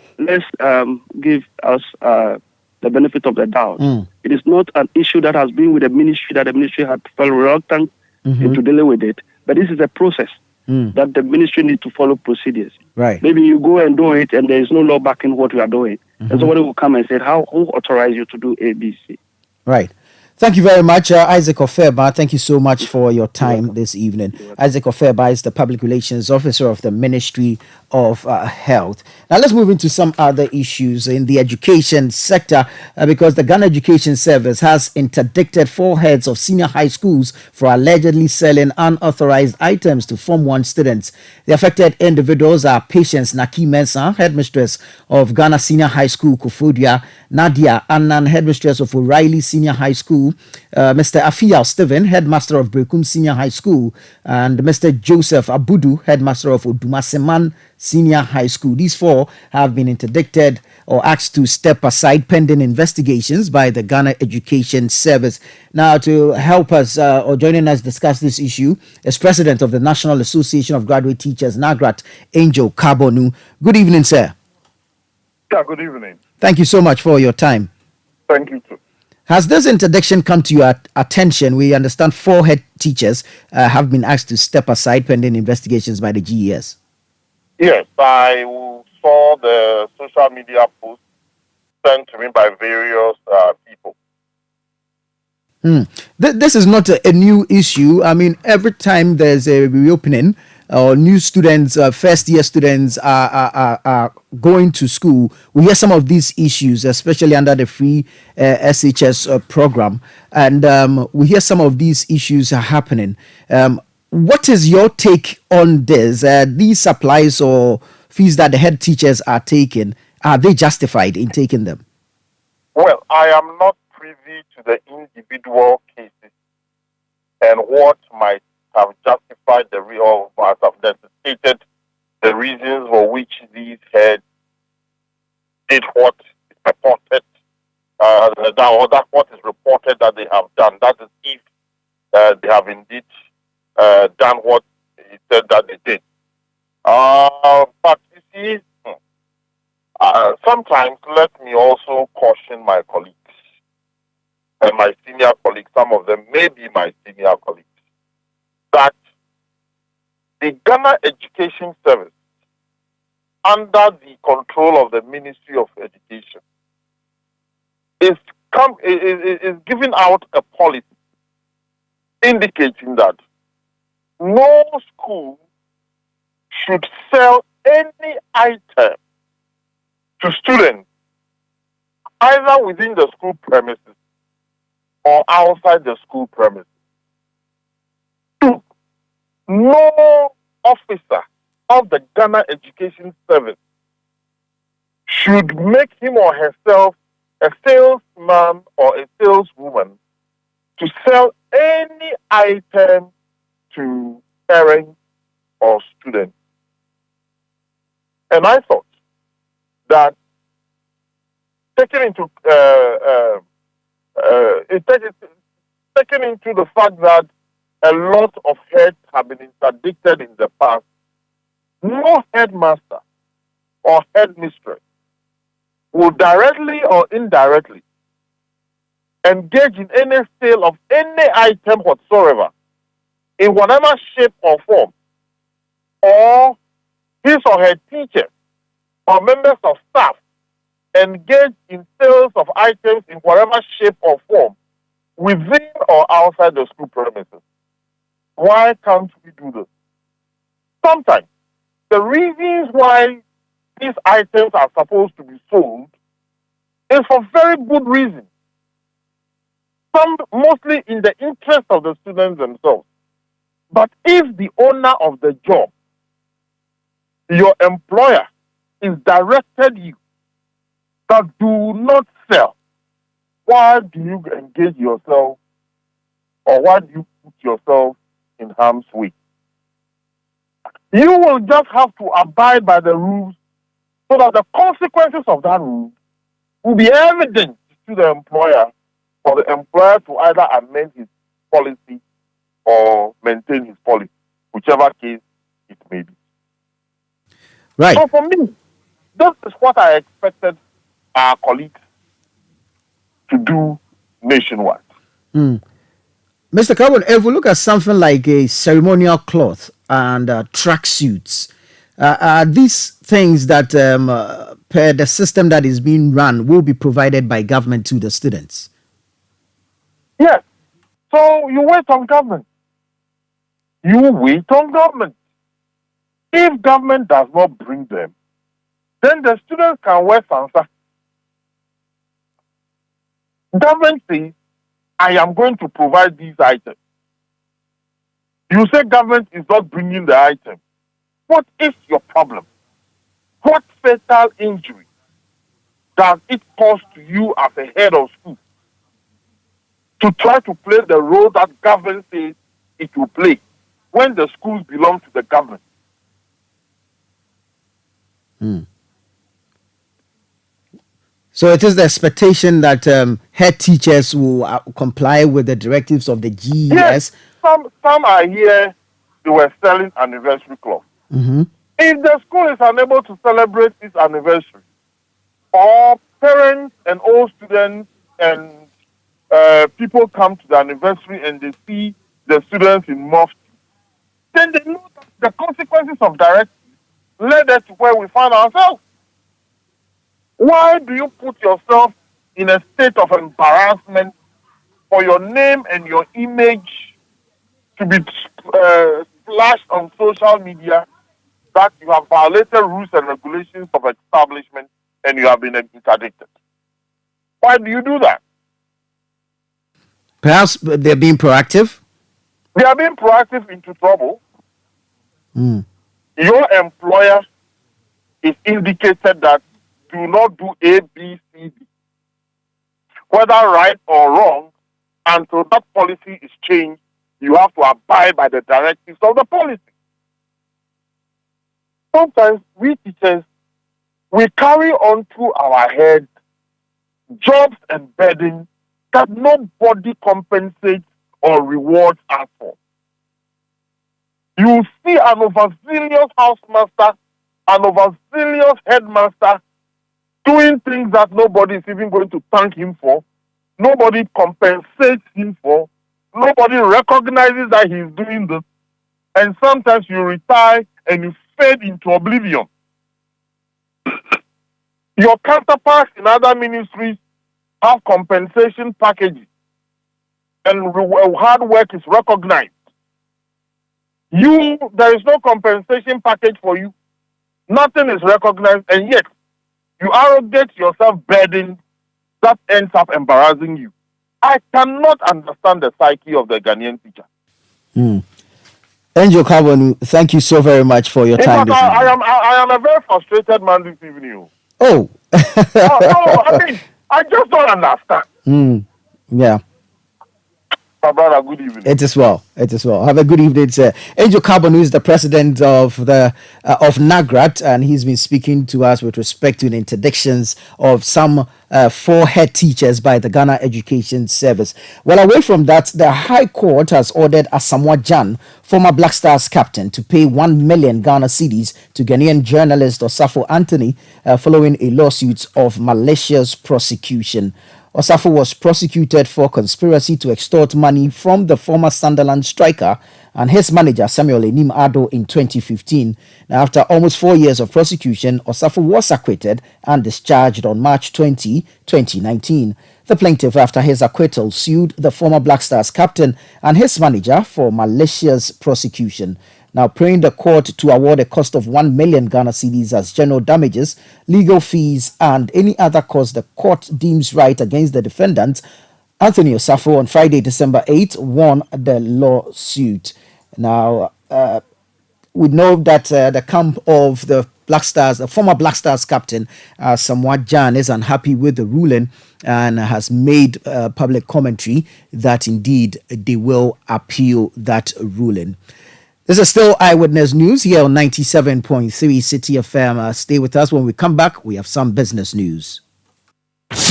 give us the benefit of the doubt. It is not an issue that has been with the ministry that the ministry had felt reluctant to deal with it. But this is a process that the ministry needs to follow procedures. Right. Maybe you go and do it and there is no law backing what you are doing. And somebody will come and say, who authorized you to do A, B, C? Right. Thank you very much, Isaac Ofeba. Thank you so much for your time this evening. Isaac Ofeba is the Public Relations Officer of the Ministry of Health. Now, let's move into some other issues in the education sector because the Ghana Education Service has interdicted 4 heads of senior high schools for allegedly selling unauthorized items to Form 1 students. The affected individuals are Patience Naki Mensah, headmistress of Ghana Senior High School, Kofodia, Nadia Annan, headmistress of O'Reilly Senior High School, Mr. Afiyal Steven, headmaster of Brekum Senior High School, and Mr. Joseph Abudu, headmaster of Odumaseman Senior High School. These 4 have been interdicted or asked to step aside pending investigations by the Ghana Education Service. Now, to help us or joining us discuss this issue is President of the National Association of Graduate Teachers, NAGRAT, Angel Kabonu. Good evening, sir. Yeah, good evening. Thank you so much for your time. Thank you, too. Has this interdiction come to your attention? We understand 4 head teachers have been asked to step aside pending investigations by the GES. Yes, I saw the social media post sent to me by various people. This is not a new issue. I mean, every time there's a reopening, new students, first-year students are going to school, we hear some of these issues, especially under the free SHS program, and we hear some of these issues are happening. What is your take on this? These supplies or fees that the head teachers are taking, are they justified in taking them? Well, I am not privy to the individual cases and what might have justified the real part of that stated the reasons for which these heads did what is reported, that what is reported that they have done. That is if they have indeed done what he said that they did. But you see, sometimes let me also caution my colleagues and my senior colleagues, some of them may be my senior colleagues, that the Ghana Education Service, under the control of the Ministry of Education, is giving out a policy indicating that no school should sell any item to students either within the school premises or outside the school premises. 2, no officer of the Ghana Education Service should make him or herself a salesman or a saleswoman to sell any item to parents or students. And I thought that taking into the fact that a lot of heads have been interdicted in the past, no headmaster or headmistress will directly or indirectly engage in any sale of any item whatsoever, in whatever shape or form, or his or her teachers or members of staff engage in sales of items in whatever shape or form within or outside the school premises. Why can't we do this? Sometimes the reasons why these items are supposed to be sold is for very good reasons. Some mostly in the interest of the students themselves. But if the owner of the job, your employer, is directed you that do not sell, why do you engage yourself, or why do you put yourself in harm's way? You will just have to abide by the rules so that the consequences of that rule will be evident to the employer, for the employer to either amend his policy or maintain his policy, whichever case it may be. Right. So for me, this is what I expected our colleagues to do nationwide. Mr. Carbon, if we look at something like a ceremonial cloth and tracksuits, are these things that, per the system that is being run, will be provided by government to the students? Yes. So you wait on government. If government does not bring them, then the students can wear sansa. Government says, I am going to provide these items. You say government is not bringing the item. What is your problem? What fatal injury does it cause to you as a head of school to try to play the role that government says it will play when the schools belong to the government? So it is the expectation that head teachers will comply with the directives of the GES. Yes, some are here, they were selling anniversary cloth. If the school is unable to celebrate its anniversary, or parents and all students and people come to the anniversary and they see the students in mufti, then they know that the consequences of directives led us to where we find ourselves. Why do you put yourself in a state of embarrassment for your name and your image to be flashed on social media that you have violated rules and regulations of establishment and you have been interdicted? Why do you do that? Perhaps they're being proactive? They are being proactive into trouble. Your employer is indicated that do not do A, B, C, D. Whether right or wrong, until that policy is changed, you have to abide by the directives of the policy. Sometimes we teachers, we carry on to our head jobs and burdens that nobody compensates or rewards us for. You see an overzealous housemaster, an overzealous headmaster doing things that nobody is even going to thank him for. Nobody compensates him for. Nobody recognizes that he is doing this. And sometimes you retire and you fade into oblivion. Your counterparts in other ministries have compensation packages and hard work is recognized. There is no compensation package for you. Nothing is recognized, and yet you arrogate yourself burden that ends up embarrassing you. I cannot understand the psyche of the Ghanaian teacher. Angel Carbonu, thank you so very much for your time. I am a very frustrated man this evening. Oh. No, I mean, I just don't understand. Yeah. My brother, good evening. It is well. Have a good evening, sir. Angel Carbonu is the president of NAGRAT, and he's been speaking to us with respect to the interdictions of some 4 head teachers by the Ghana Education Service. Well, away from that, the High Court has ordered Asamoah Gyan, former Black Stars captain, to pay 1 million Ghana cedis to Ghanaian journalist Osafo Anthony following a lawsuit of malicious prosecution. Osafo was prosecuted for conspiracy to extort money from the former Sunderland striker and his manager Samuel Enim Addo in 2015. Now, after almost 4 years of prosecution, Osafo was acquitted and discharged on March 20, 2019. The plaintiff, after his acquittal, sued the former Black Stars captain and his manager for malicious prosecution. Now, praying the court to award a cost of 1 million Ghana cedis as general damages, legal fees, and any other cost the court deems right against the defendant, Anthony Osafo on Friday, December 8, won the lawsuit. Now, we know that the camp of the Black Stars, the former Black Stars captain, Asamoah Gyan, is unhappy with the ruling and has made public commentary that indeed they will appeal that ruling. This is still Eyewitness News here on 97.3 Citi FM. Stay with us. When we come back, we have some business news.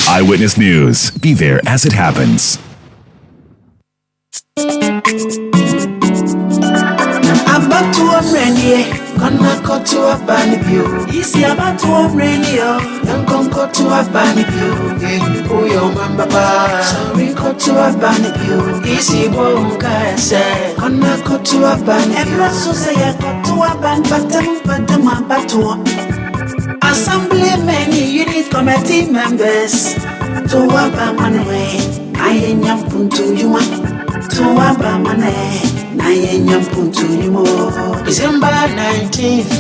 Eyewitness News. Be there as it happens. Gonna cut to a bunny pew. Easy about to a radio. Young con cut to a bunny pew. Oh, yo, mamba. Sorry, cut to a bunny pew. Easy, won't I say. Gonna cut to a bunny. Everyone so say I got to a bunny, but I'm back to Assembly many unit committee members. To a bunny way. I ain't young punto you want. To a bunny. December 19th,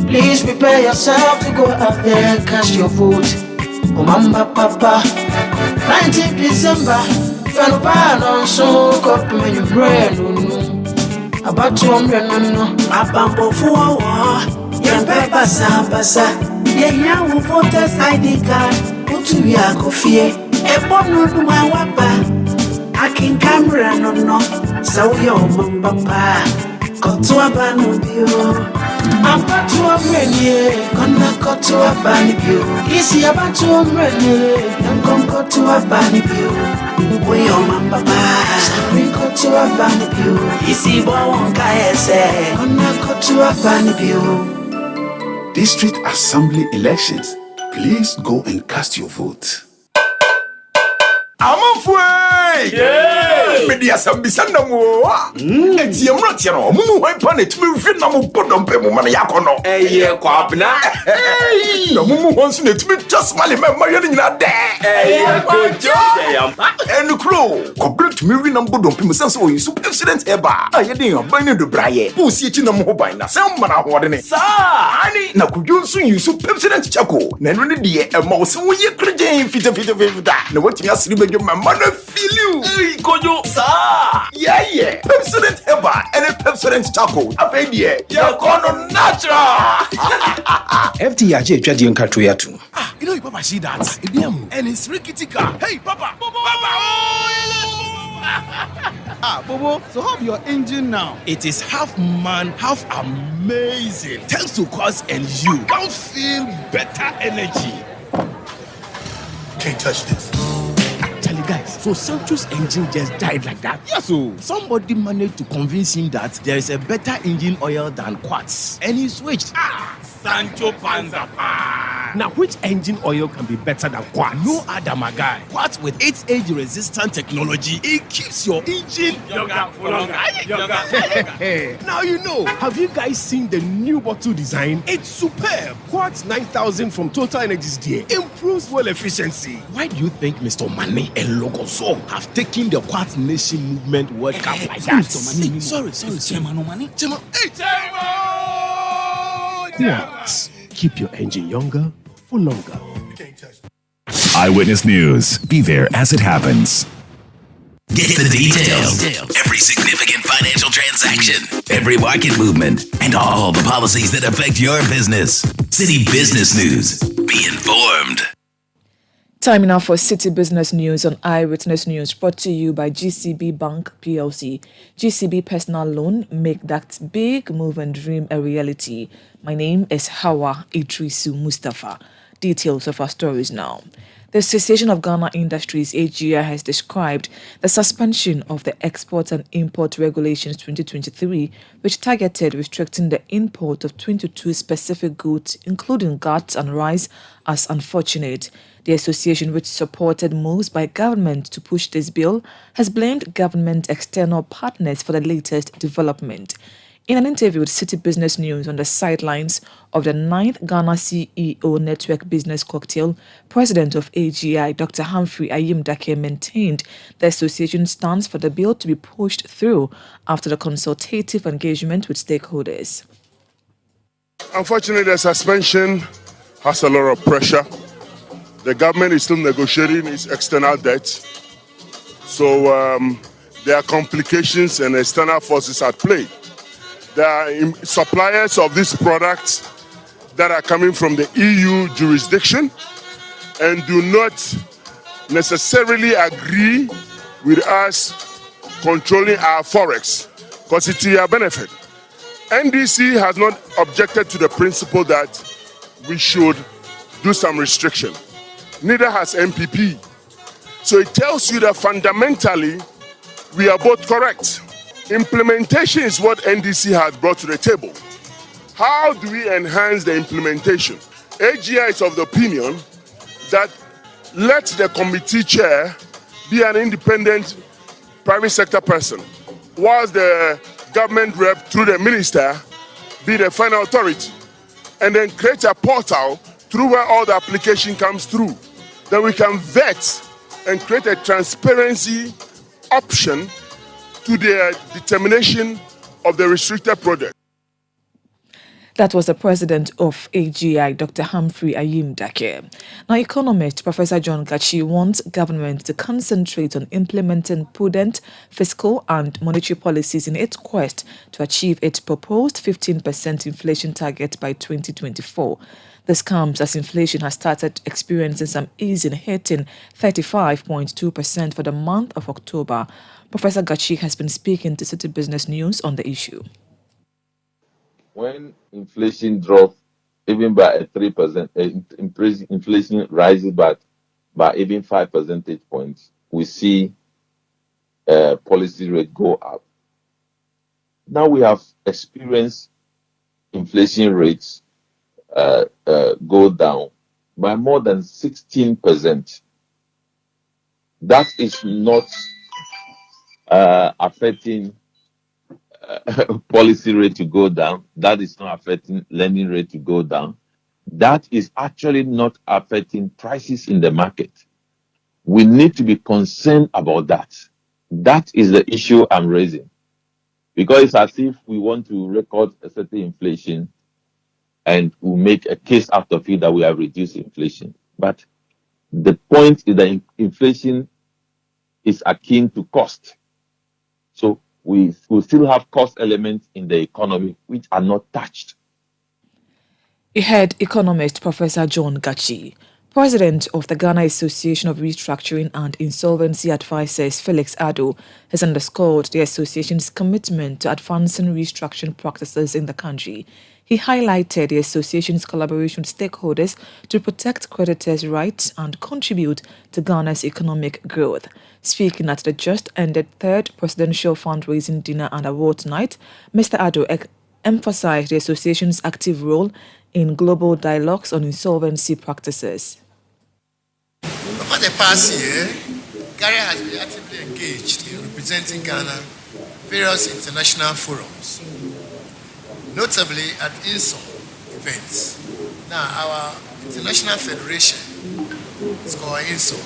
please prepare yourself to go out there and cast your vote. Oh, Mamba Papa, 19th December, Fellow so cup me your bread. About 200 no, a bumble for young Papa Sabasa, young voters ID card, put to your coffee, a bomb no my wapa. I can camera no, so yo mamba pa. Got to a banubio. I'm back to a menu, gonna cut to a banubio. Easy about to a menu, I'm gonna cut to a banubio. We yo mamba pa. Sorry, cut to a banubio. Easy boy won't say, gonna cut to a banubio. District Assembly elections. Please go and cast your vote. I'm on way! Yeah! Media Sambisanda Moa! It's your Ratiano, Moo, I panic to me, Vietnam, put on Pemo Maniacono. Eh, Quabna! Eh, no Moo wants to be just my in that day. Eh, good job! And the crew, complete me, number don't be so you super accident ever. I had a binding the Braille, who see in a mobile, some man are holding it. Sir, I now could you soon use super accident Chaco, then really dear, a mouse, and we are cringing fit of that. No, what you ask my mother feel you. Hey, Kojo, sir. Yeah. President Eba and a President Chaco. I've heard you. You're gonna natural. FTRJ Trading Katuyatu. You know, Papa, see that? And it's rickety car. Hey, Papa. Bobo, so how your engine now? It is half man, half amazing. Thanks to Cause and you can feel better energy. Can't touch this. Guys, so Sancho's engine just died like that? Yes, so somebody managed to convince him that there is a better engine oil than Quartz, and he switched. Sancho Panzapa. Now, which engine oil can be better than Quartz? No other, my guy. Quartz with 8 age-resistant technology, it keeps your engine younger for longer. Now you know. Have you guys seen the new bottle design? It's superb. Quartz 9000 from Total Energies there improves fuel efficiency. Why do you think Mr. Mane and Logoso have taken the Quartz Nation movement World Cup like that? Sorry. Chairman Mane. Quartz. Keep your engine younger for longer. Eyewitness News. Be there as it happens. Get the details. Every significant financial transaction, every market movement, and all the policies that affect your business. City Business News. Be informed. Time now for City Business News on Eyewitness News, brought to you by GCB Bank PLC. GCB Personal Loan, make that big move and dream a reality. My name is Hawa Idrisu Mustafa. Details of our stories now. The Association of Ghana Industries, AGI, has described the suspension of the Export and Import Regulations 2023, which targeted restricting the import of 22 specific goods, including guts and rice, as unfortunate. The association, which supported moves by government to push this bill, has blamed government external partners for the latest development. In an interview with City Business News on the sidelines of the 9th Ghana CEO Network Business Cocktail, President of AGI, Dr. Humphrey Ayim-Dake, maintained the association stands for the bill to be pushed through after the consultative engagement with stakeholders. Unfortunately, the suspension has a lot of pressure. The government is still negotiating its external debt. So there are complications and external forces at play. There are suppliers of these products that are coming from the EU jurisdiction and do not necessarily agree with us controlling our forex because it's to our benefit. NDC has not objected to the principle that we should do some restriction. Neither has MPP. So it tells you that fundamentally we are both correct. Implementation is what NDC has brought to the table. How do we enhance the implementation? AGI is of the opinion that let the committee chair be an independent private sector person, whilst the government rep through the minister be the final authority, and then create a portal through where all the application comes through. Then we can vet and create a transparency option to the determination of the restricted product. That was the president of AGI, Dr. Humphrey Ayim-Dake. Now, economist Professor John Gachi wants government to concentrate on implementing prudent fiscal and monetary policies in its quest to achieve its proposed 15% inflation target by 2024. This comes as inflation has started experiencing some easing, hitting 35.2% for the month of October. Professor Gachi has been speaking to City Business News on the issue. When inflation drops even by a 3%, inflation rises by even 5 percentage points, we see policy rate go up. Now we have experienced inflation rates go down by more than 16%. That is not affecting policy rate to go down. That is not affecting lending rate to go down. That is actually not affecting prices in the market. We need to be concerned about that. That is the issue I'm raising. Because it's as if we want to record a certain inflation and we make a case out of it that we have reduced inflation. But the point is that inflation is akin to cost. So we still have cost elements in the economy which are not touched. You heard economist Professor John Gachi. President of the Ghana Association of Restructuring and Insolvency Advisors, Felix Addo, has underscored the association's commitment to advancing restructuring practices in the country. He highlighted the association's collaboration with stakeholders to protect creditors' rights and contribute to Ghana's economic growth. Speaking at the just-ended third presidential fundraising dinner and awards night, Mr. Addo emphasized the association's active role in global dialogues on insolvency practices. Over the past year, Gary has been actively engaged in representing Ghana at various international forums, notably at INSOL events. Now, our international federation is called INSOL,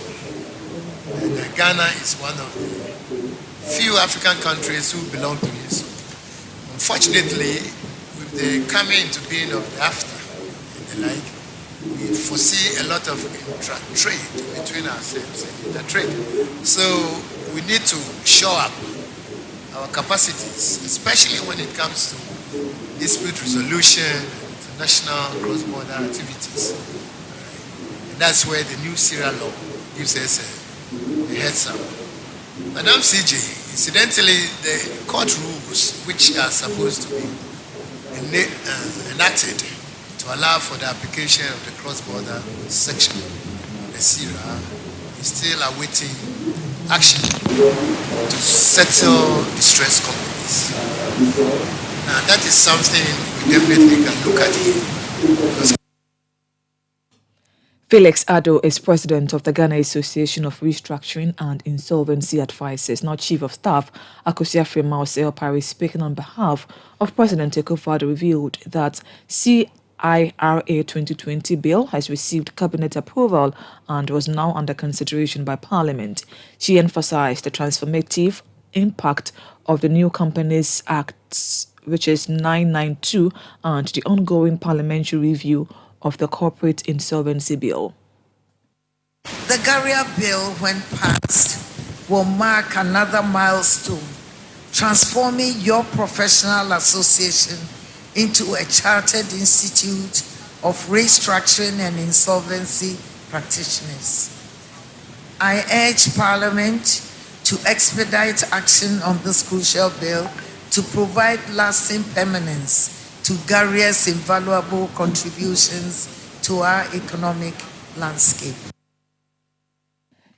and Ghana is one of the few African countries who belong to INSOL. Unfortunately, with the coming into being of the AFTA and the like, we foresee a lot of trade between ourselves and intertrade. So we need to shore up our capacities, especially when it comes to dispute resolution, international cross-border activities. And that's where the new Syria law gives us a heads up. Madam CJ, incidentally, the court rules which are supposed to be enacted to allow for the application of the cross-border section of the Syria is still awaiting action to settle distressed companies. Now that is something we definitely can look at here. Felix Addo is president of the Ghana Association of Restructuring and Insolvency Advisors. Now, Chief of Staff Akosua Frema Opare, speaking on behalf of President Akufo-Addo, revealed that CIRA 2020 bill has received cabinet approval and was now under consideration by Parliament. She emphasized the transformative impact of the New Companies Act, which is 992, and the ongoing parliamentary review of the Corporate Insolvency Bill. The Garia Bill, when passed, will mark another milestone, transforming your professional association into a chartered institute of restructuring and insolvency practitioners. I urge Parliament to expedite action on this crucial bill to provide lasting permanence to Garia's invaluable contributions to our economic landscape.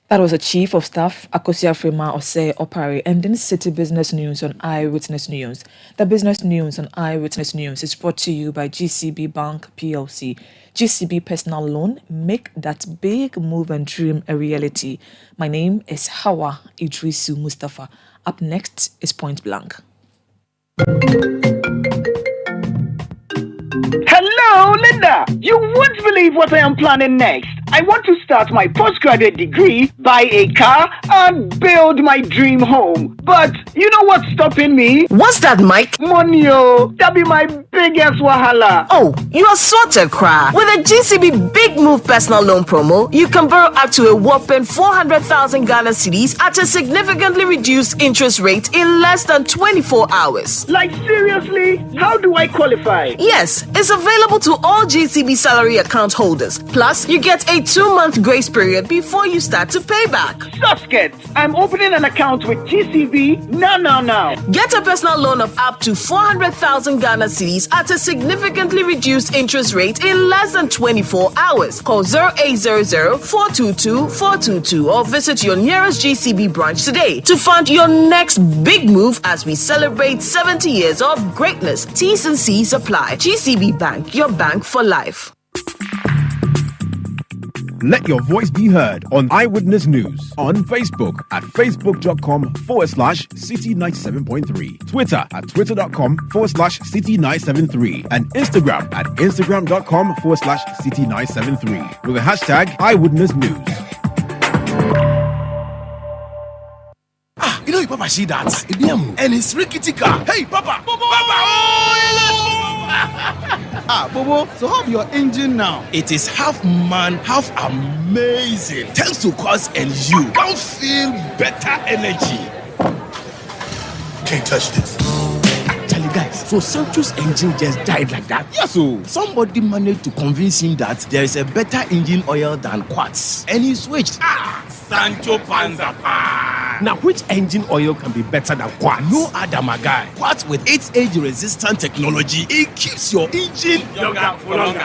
That was the Chief of Staff, Akosua Frema Opare, ending City Business News on Eyewitness News. The Business News on Eyewitness News is brought to you by GCB Bank PLC. GCB Personal Loan, make that big move and dream a reality. My name is Hawa Idrisu Mustafa. Up next is Point Blank. Hello, Linda. You won't believe what I am planning next. I want to start my postgraduate degree, buy a car, and build my dream home. But you know what's stopping me? What's that, Mike? Money, oh. That be my biggest wahala. Oh, you are sorted, Kra. With a GCB Big Move personal loan promo, you can borrow up to a whopping 400,000 Ghana cedis at a significantly reduced interest rate in less than 24 hours. Like, seriously? How do I qualify? Yes, it's available to all GCB salary account holders. Plus, you get a 2-month grace period before you start to pay back. Susket, I'm opening an account with GCB now. Get a personal loan of up to 400,000 Ghana cedis at a significantly reduced interest rate in less than 24 hours. Call 0800-422-422 or visit your nearest GCB branch today to fund your next big move as we celebrate 70 years of greatness. T's and C's apply. GCB Bank, your bank for life. Let your voice be heard on Eyewitness News on Facebook at facebook.com/City97.3, Twitter at twitter.com/City973, and Instagram at instagram.com/City973 with the hashtag Eyewitness News. You know, Papa, see that? And it's rickety car. Hey, Papa! Bobo, so how your engine now? It is half man, half amazing. Thanks to Quartz and you can feel better energy. Can't touch this. Charlie, guys, so Sancho's engine just died like that? Yes, so somebody managed to convince him that there is a better engine oil than Quartz, and he switched. Sancho Panza. Now, which engine oil can be better than Quartz? No other, my guy. Quartz with its age-resistant technology, it keeps your engine younger for longer.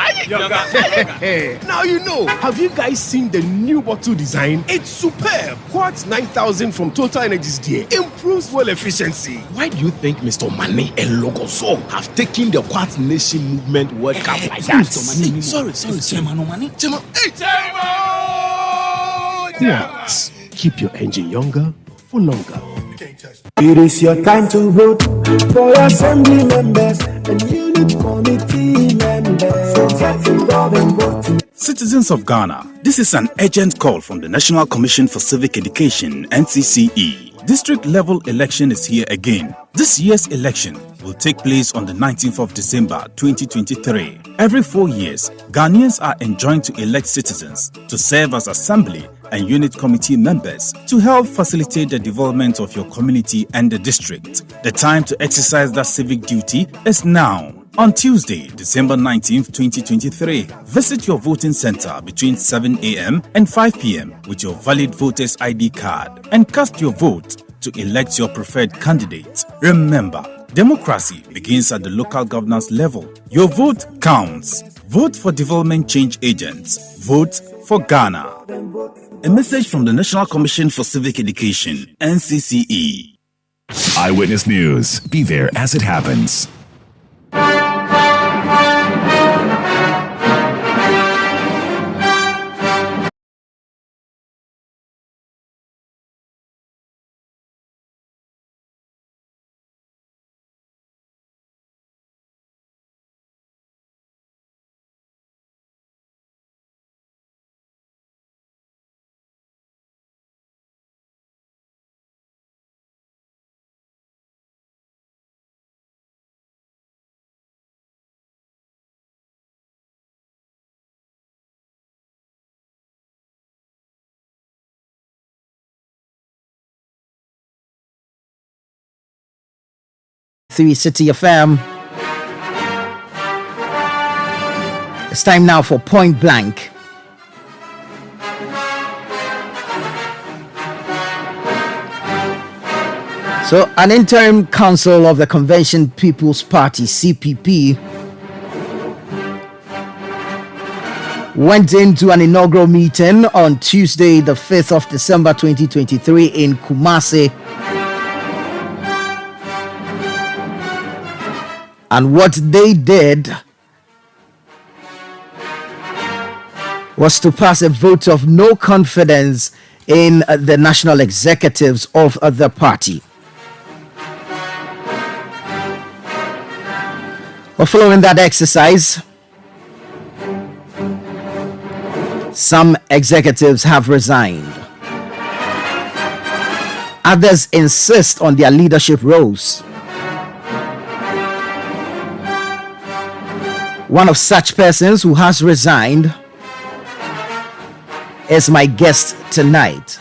Now you know. Have you guys seen the new bottle design? It's superb. Quartz 9000 from Total Energies there improves fuel efficiency. Why do you think Mr. Mane and Logoso have taken the Quartz Nation movement World Cup like that? Sorry. Chairman. Quartz. Keep your engine younger for longer. It is your time to vote for your assembly members and unit committee members. So get involved and vote. Citizens of Ghana, this is an urgent call from the National Commission for Civic Education, NCCE. District level election is here again. This year's election will take place on the 19th of December 2023. Every 4 years, Ghanaians are enjoined to elect citizens to serve as assembly, and unit committee members to help facilitate the development of your community and the district. The time to exercise that civic duty is now. On Tuesday, December 19th, 2023, visit your voting center between 7 a.m. and 5 p.m. with your valid voter's ID card and cast your vote to elect your preferred candidate. Remember, democracy begins at the local governance level. Your vote counts. Vote for development change agents. Vote for Ghana. A message from the National Commission for Civic Education, NCCE. Eyewitness News. Be there as it happens. Citi FM. It's time now for Point Blank. So, an interim council of the Convention People's Party, CPP, went into an inaugural meeting on Tuesday, the 5th of December 2023 in Kumasi. And what they did was to pass a vote of no confidence in the national executives of the party. Well, following that exercise, some executives have resigned. Others insist on their leadership roles. One of such persons who has resigned is my guest tonight.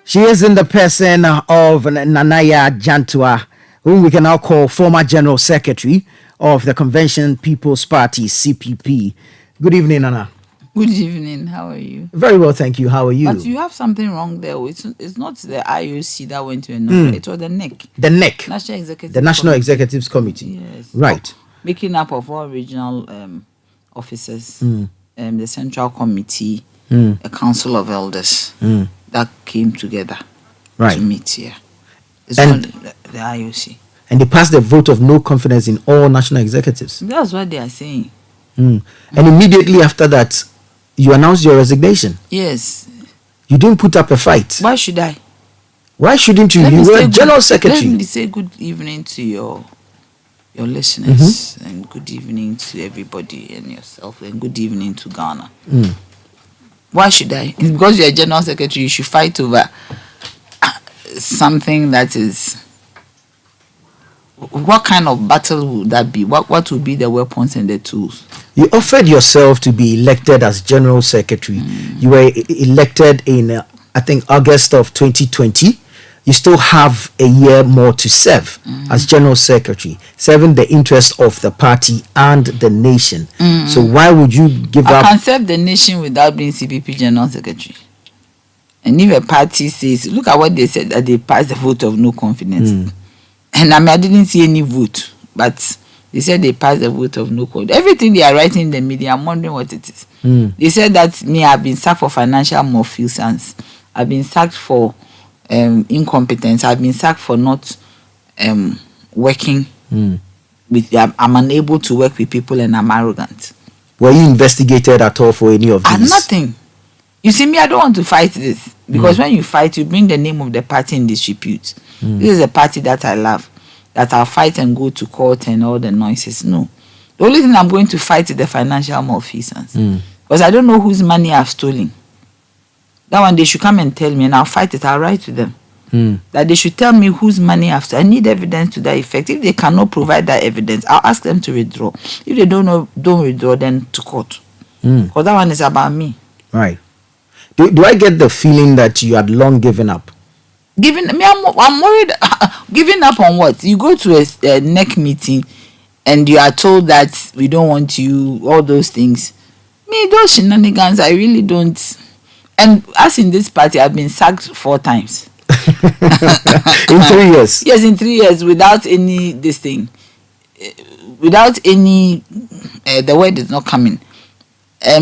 She is in the person of Nanaya Jantua, whom we can now call former General Secretary of the Convention People's Party, CPP. Good evening, Nana. Good evening. How are you? Very well, thank you. How are you? But you have something wrong there. It's not the IOC that went to a number. It was the NEC. The NEC. National Executive The National Committee. Executives Committee. Yes. Right. Making up of all regional officers, the Central Committee, a Council of Elders that came together to meet here. It's not the IOC. And they passed the vote of no confidence in all national executives. That's what they are saying. And immediately after that, you announced your resignation. Yes. You didn't put up a fight. Why should I? Why shouldn't you? You were General Secretary. Let me say good evening to your listeners, and good evening to everybody and yourself, and good evening to Ghana. Why should I? It's because you're a General Secretary, you should fight over something that is... What kind of battle would that be? What would be the weapons and the tools? You offered yourself to be elected as General Secretary. You were elected in, I think, August of 2020. You still have a year more to serve as General Secretary, serving the interest of the party and the nation. So why would you give up? I can serve the nation without being CPP General Secretary. And if a party says, look at what they said, that they passed the vote of no confidence. And I didn't see any vote, but they said they passed the vote of no confidence. Everything they are writing in the media, I'm wondering what it is. They said that I've been sacked for financial malfeasance. I've been sacked for incompetence. I've been sacked for not working with them. I'm unable to work with people and I'm arrogant. Were you investigated at all for any of these? Nothing. You see, I don't want to fight this. Because when you fight, you bring the name of the party in disrepute. This is a party that I love, that I'll fight and go to court and all the noises. No. The only thing I'm going to fight is the financial malfeasance. Because I don't know whose money I've stolen. That one, they should come and tell me and I'll fight it. I'll write to them. That they should tell me whose money I've stolen. I need evidence to that effect. If they cannot provide that evidence, I'll ask them to withdraw. If they don't withdraw, then to court. Because that one is about me. Right. Do I get the feeling that you had long given up? I'm worried. Giving up on what? You go to a NEC meeting and you are told that we don't want you, all those things. Me, those shenanigans, I really don't. And as in this party, I've been sacked 4 times. In 3 years? Yes, in 3 years, without any this thing. Without any, the word is not coming.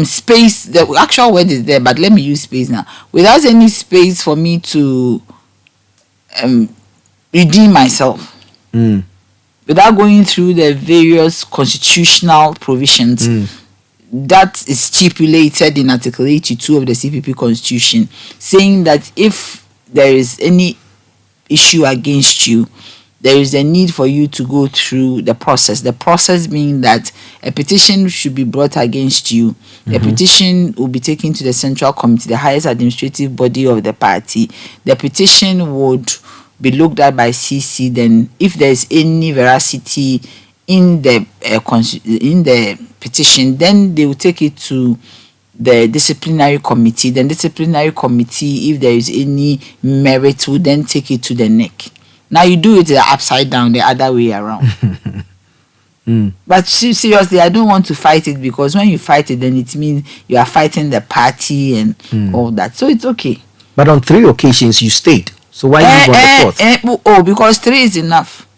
Space, the actual word is there, but let me use space now. Without any space for me to redeem myself. Without going through the various constitutional provisions that is stipulated in Article 82 of the CPP Constitution, saying that if there is any issue against you, there is a need for you to go through the process. The process being that a petition should be brought against you. A petition will be taken to the Central Committee, the highest administrative body of the party. The petition would be looked at by CC. Then, if there is any veracity in the petition, then they will take it to the disciplinary committee. Then disciplinary committee, if there is any merit, will then take it to the NEC. Now you do it the upside down, the other way around. But seriously, I don't want to fight it, because when you fight it, then it means you are fighting the party and all that. So it's okay. But on 3 occasions you stayed. So why you on the 4th? Because 3 is enough.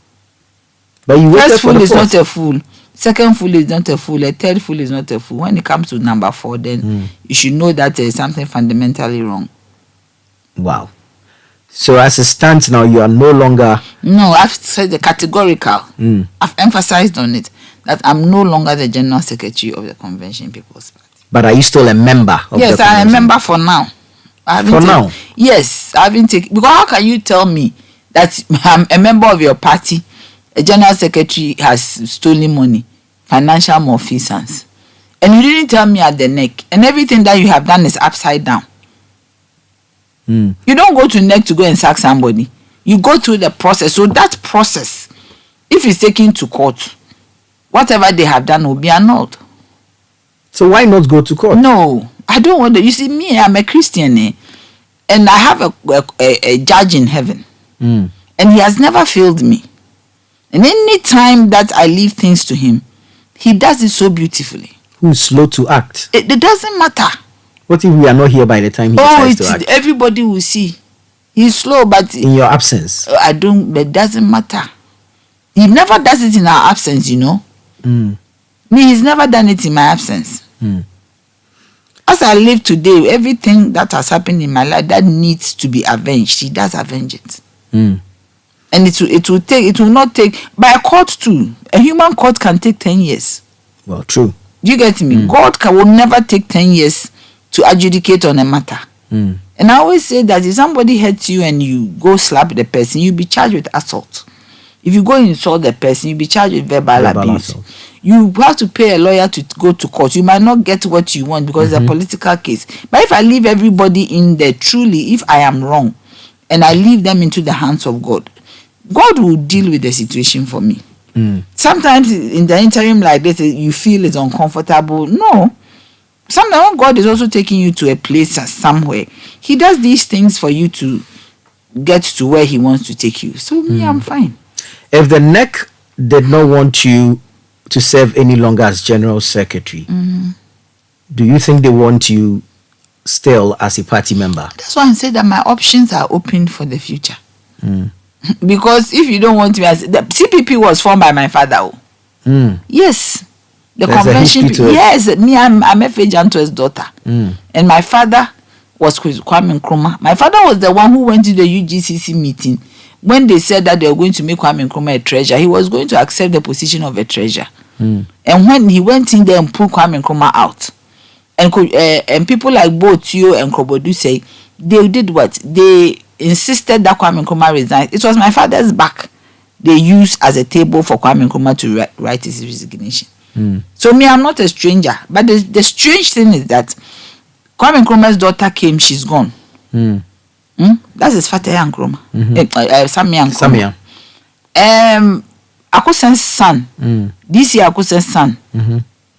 But you First fool is not a fool. Second fool is not a fool. A third fool is not a fool. When it comes to number 4, then you should know that there is something fundamentally wrong. Wow. So as it stands now, you are no longer... No, I've said the categorical. I've emphasized on it that I'm no longer the General Secretary of the Convention People's Party. But are you still a member of the convention? Yes, I'm a member for now. Now? Yes, I haven't taken... Because how can you tell me that I'm a member of your party, a General Secretary has stolen money, financial malfeasance, and you didn't tell me at the NEC, and everything that you have done is upside down? You don't go to NEC to go and sack somebody. You go through the process. So that process, if it's taken to court, whatever they have done will be annulled. So why not go to court? No, I don't want to. You see, me, I'm a Christian, and I have a judge in heaven, and he has never failed me. And any time that I leave things to him, he does it so beautifully. Who's slow to act? It doesn't matter. What if we are not here by the time he decides to act? Everybody will see. He's slow, but... In your absence? It doesn't matter. He never does it in our absence, you know. Me, he's never done it in my absence. As I live today, everything that has happened in my life that needs to be avenged, he does avenge it. And it will not take... By a court too. A human court can take 10 years. Well, true. Do you get me? God will never take 10 years to adjudicate on a matter. And I always say that if somebody hurts you and you go slap the person, you'll be charged with assault. If you go insult the person, you'll be charged with verbal abuse. Assault. You have to pay a lawyer to go to court. You might not get what you want because it's a political case. But if I leave everybody in there, truly, if I am wrong, and I leave them into the hands of God, God will deal with the situation for me. Sometimes in the interim like this, you feel it's uncomfortable. No. Sometimes when God is also taking you to a place somewhere, he does these things for you to get to where he wants to take you. So me, I'm fine. If the NEC did not want you to serve any longer as General Secretary, do you think they want you still as a party member? That's why I said that my options are open for the future. Because if you don't want me as... The CPP was formed by my father. Yes. The There's convention... Yes, me, I'm F.A. Janto's daughter. And my father was Kwame Nkrumah. My father was the one who went to the UGCC meeting. When they said that they were going to make Kwame Nkrumah a treasurer, he was going to accept the position of a treasurer. And when he went in there and pulled Kwame Nkrumah out, and people like Botio and Krobodu say, they did what? They insisted that Kwame Nkrumah resign. It was my father's back they used as a table for Kwame Nkrumah to write his resignation. So me, I'm not a stranger. But the strange thing is that Kwame Nkrumah's daughter came, she's gone. That's his father Nkrumah. Samia Nkrumah. Akosa's son, this year Akosa's son,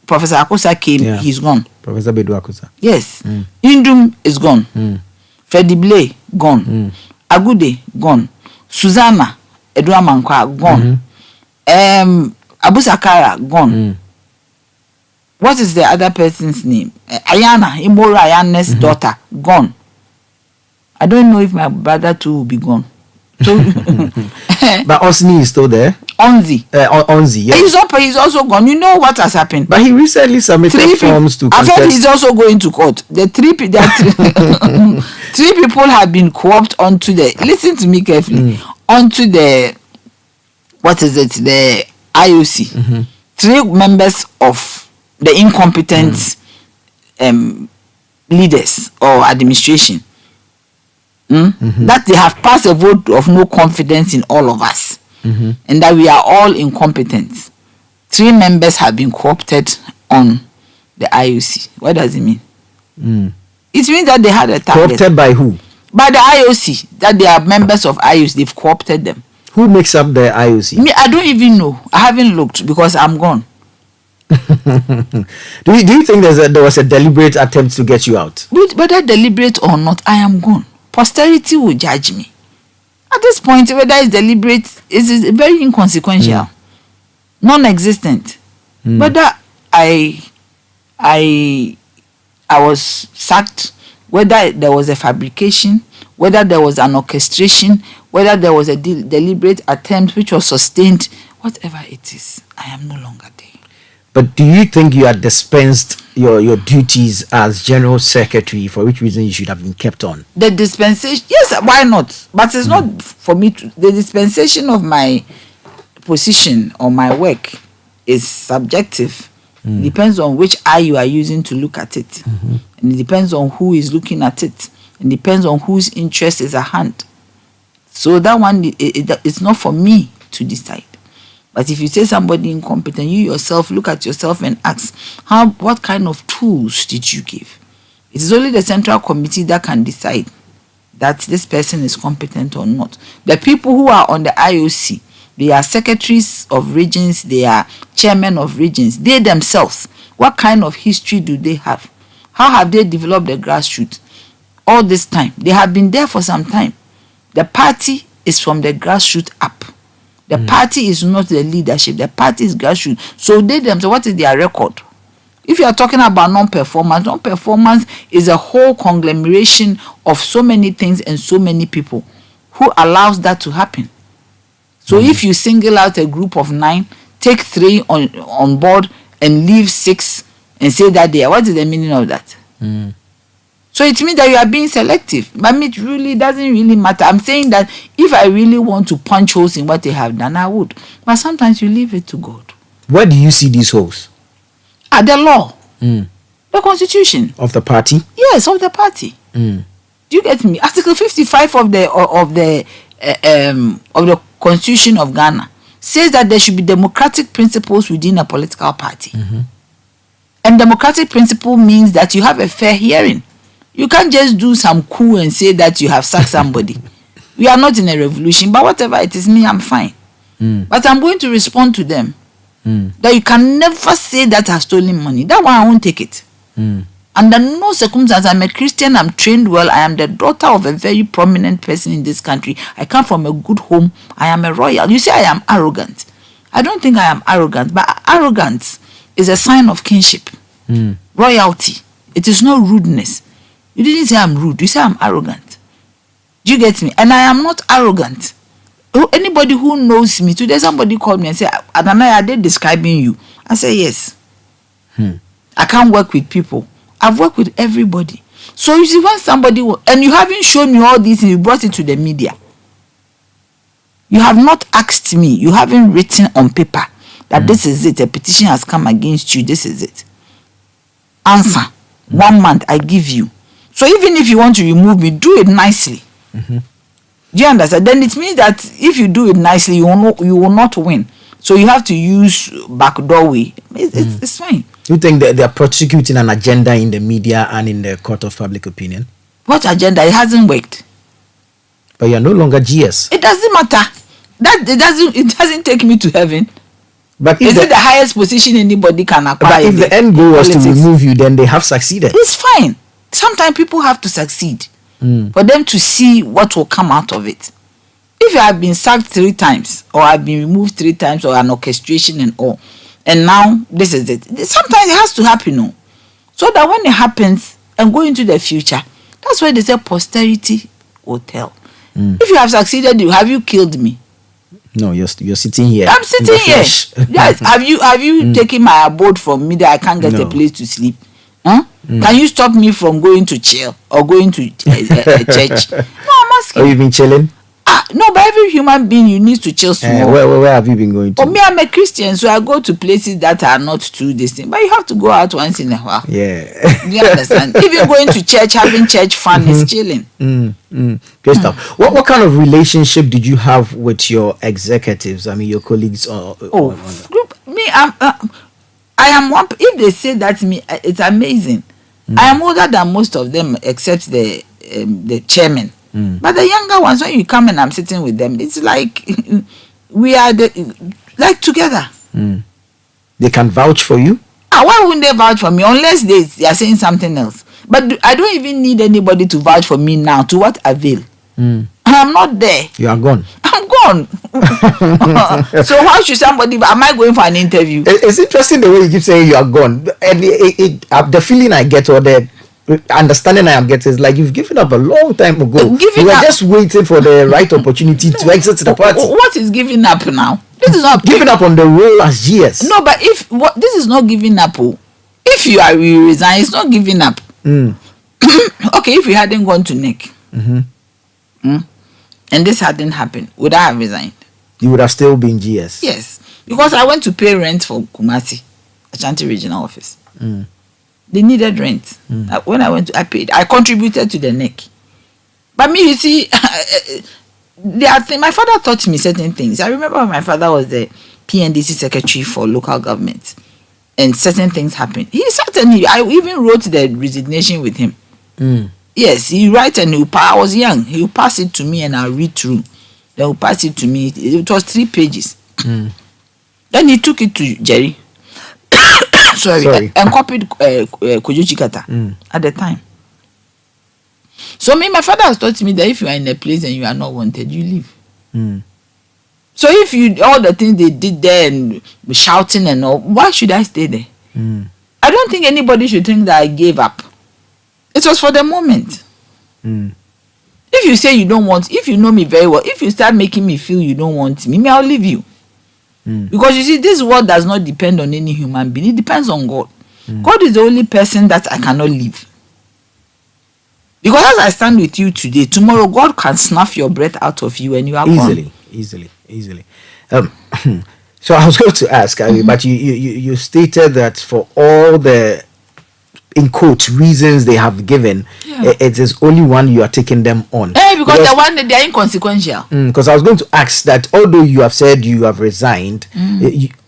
Professor Akosa came, he's gone. Professor Bedu Akusa. Yes. Indum is gone. Fedible gone. Agude gone. Susanna Eduamankwa gone. Abu Sakara gone. What is the other person's name? Ayana, Imora Ayana's daughter gone. I don't know if my brother too will be gone. So, but Osni is still there. Onzi. Onzi, yeah. He's also gone. You know what has happened? But he recently submitted forms to contest. I heard he's also going to court. Three people have been co-opted onto the, listen to me carefully, onto the, what is it, the IOC. 3 members of the incompetent leaders or administration. That they have passed a vote of no confidence in all of us. And that we are all incompetent. 3 members have been co-opted on the IOC. What does it mean? It means that they had a target. Co-opted by who? By the IOC. That they are members of IOC. They've co-opted them. Who makes up the IOC? Me, I don't even know. I haven't looked because I'm gone. Do you think there was a deliberate attempt to get you out? Whether deliberate or not, I am gone. Posterity will judge me. At this point, whether it's deliberate, is very inconsequential, non-existent. Whether I was sacked, whether there was a fabrication, whether there was an orchestration, whether there was a deliberate attempt which was sustained, whatever it is, I am no longer there. But do you think you had dispensed your duties as General Secretary, for which reason you should have been kept on? The dispensation, yes, why not? But it's not for me to, the dispensation of my position or my work is subjective. It depends on which eye you are using to look at it. And it depends on who is looking at it. It depends on whose interest is at hand. So that one, it's not for me to decide. But if you say somebody incompetent, you yourself look at yourself and ask, what kind of tools did you give? It is only the Central Committee that can decide that this person is competent or not. The people who are on the IOC, they are secretaries of regions, they are chairmen of regions. They themselves, what kind of history do they have? How have they developed the grassroots? All this time, they have been there for some time. The party is from the grassroots up. The party is not the leadership. The party is grassroots. So they themselves, what is their record? If you are talking about non-performance is a whole conglomeration of so many things and so many people who allows that to happen. So if you single out a group of 9, take 3 on board and leave 6 and say that they are, what is the meaning of that? So it means that you are being selective. But it really doesn't really matter. I'm saying that if I really want to punch holes in what they have done, I would. But sometimes you leave it to God. Where do you see these holes? The law. The constitution. Of the party? Yes, of the party. Do you get me? Article 55 of the Constitution of Ghana says that there should be democratic principles within a political party. And democratic principle means that you have a fair hearing. You can't just do some coup and say that you have sacked somebody. We are not in a revolution, but whatever it is, me, I'm fine. But I'm going to respond to them. That you can never say that I've stolen money. That one, I won't take it. Under no circumstance, I'm a Christian, I'm trained well, I am the daughter of a very prominent person in this country. I come from a good home, I am a royal. You say I am arrogant. I don't think I am arrogant, but arrogance is a sign of kinship. Royalty. It is not rudeness. You didn't say I'm rude, you say I'm arrogant. Do you get me? And I am not arrogant. Anybody who knows me, today somebody called me and said, Adonai, are they describing you? I say yes. I can't work with people. I've worked with everybody. So you see, when somebody, and you haven't shown me all this and you brought it to the media. You have not asked me, you haven't written on paper that this is it, a petition has come against you, this is it. Answer. 1 month, I give you. So even if you want to remove me, do it nicely. Do you understand? Then it means that if you do it nicely, you will not win. So you have to use backdoor way. It's fine. You think that they are prosecuting an agenda in the media and in the court of public opinion? What agenda? It hasn't worked. But you are no longer GS. It doesn't matter. It doesn't take me to heaven. But is it the highest position anybody can acquire? But if the end goal was to remove you, then they have succeeded. It's fine. Sometimes people have to succeed for them to see what will come out of it. If you have been sacked 3 times, or have been removed 3 times, or an orchestration and all, and now this is it. Sometimes it has to happen, no? So that when it happens and go into the future, that's why they say posterity will tell. If you have succeeded, have you killed me? No, you're sitting here. I'm sitting here. Yes. Have you taken my abode from me that I can't get a place to sleep? Huh? Can you stop me from going to chill or going to church? No, I'm asking. Have you been chilling? No, but every human being, you need to chill small. Where have you been going to? For me, I'm a Christian, so I go to places that are not too distant. But you have to go out once in a while. Yeah. You understand? Even going to church, having church fun is chilling. Great stuff. What kind of relationship did you have with your executives? I mean, your colleagues? Me, I am one. If they say that to me, it's amazing. I am older than most of them, except the chairman. But the younger ones, when you come and I'm sitting with them, it's like we are like together. They can vouch for you? Why wouldn't they vouch for me unless they are saying something else? But I don't even need anybody to vouch for me now. To what avail? I'm not there. You are gone. I'm gone. So why should somebody? Am I going for an interview? It's interesting the way you keep saying you are gone, and the feeling I get, or the understanding I am getting, is like you've given up a long time ago. You were just waiting for the right opportunity to exit the party. What is giving up now? This is not giving up on the role as GS. No, but this is not giving up. If you resign, it's not giving up. Okay, if you hadn't gone to NEC, and this hadn't happened, would I have resigned? You would have still been GS. Yes, because I went to pay rent for Kumasi, Ashanti Regional Office. They needed rent. When I went, I paid. I contributed to the NEC. But me, you see, my father taught me certain things. I remember when my father was the PNDC secretary for local government, and certain things happened. I even wrote the resignation with him. Yes, he write and I was young. He will pass it to me and I'll read through. Then he'll pass it to me. It was 3 pages. Then he took it to Jerry. Sorry. And copied Kojo Chikata at the time. So my father has taught me that if you are in a place and you are not wanted, you leave. So if all the things they did there and shouting and all, why should I stay there? I don't think anybody should think that I gave up. It was for the moment. If you say you don't want, if you know me very well, if you start making me feel you don't want me, I'll leave you. Because you see, this world does not depend on any human being. It depends on God. God is the only person that I cannot leave. Because as I stand with you today, tomorrow God can snuff your breath out of you and you are gone. Easily. So I was going to ask, but you stated that for all the, in quotes, reasons they have given, it is only one you are taking them on. Because the one they are inconsequential. Because I was going to ask that, although you have said you have resigned,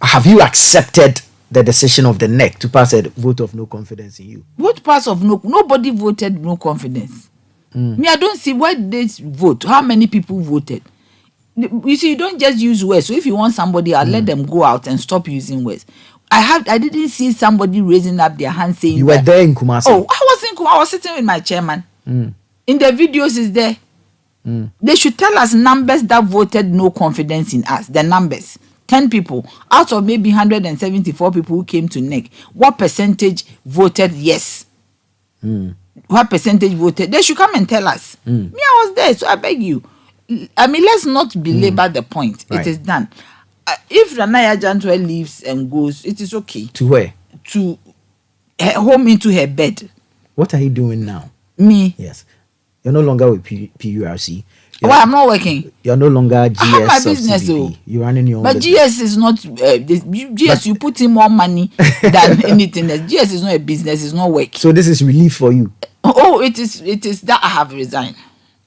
have you accepted the decision of the NEC to pass a vote of no confidence in you? What pass of no? Nobody voted no confidence. Me, I don't see why they vote. How many people voted? You see, you don't just use words. So if you want somebody, I'll let them go out and stop using words. I didn't see somebody raising up their hand saying you were there in Kumasi. Oh, I was in Kumasi. I was sitting with my chairman. In the videos is there. They should tell us numbers that voted no confidence in us. The numbers. 10 people out of maybe 174 people who came to NEC. What percentage voted yes? What percentage voted? They should come and tell us. Me, I was there, so I beg you. I mean, let's not belabor the point. Right. It is done. If Ranaya Jantwe leaves and goes, it is okay. To where? To her home, into her bed. What are you doing now? Me? Yes. You're no longer with PURC. I'm not working. You're no longer GS. I have my business, though. You're running your own But business. GS is not, GS, you put in more money than anything else. GS is not a business, it's not work. So this is relief for you? Oh, it is that I have resigned.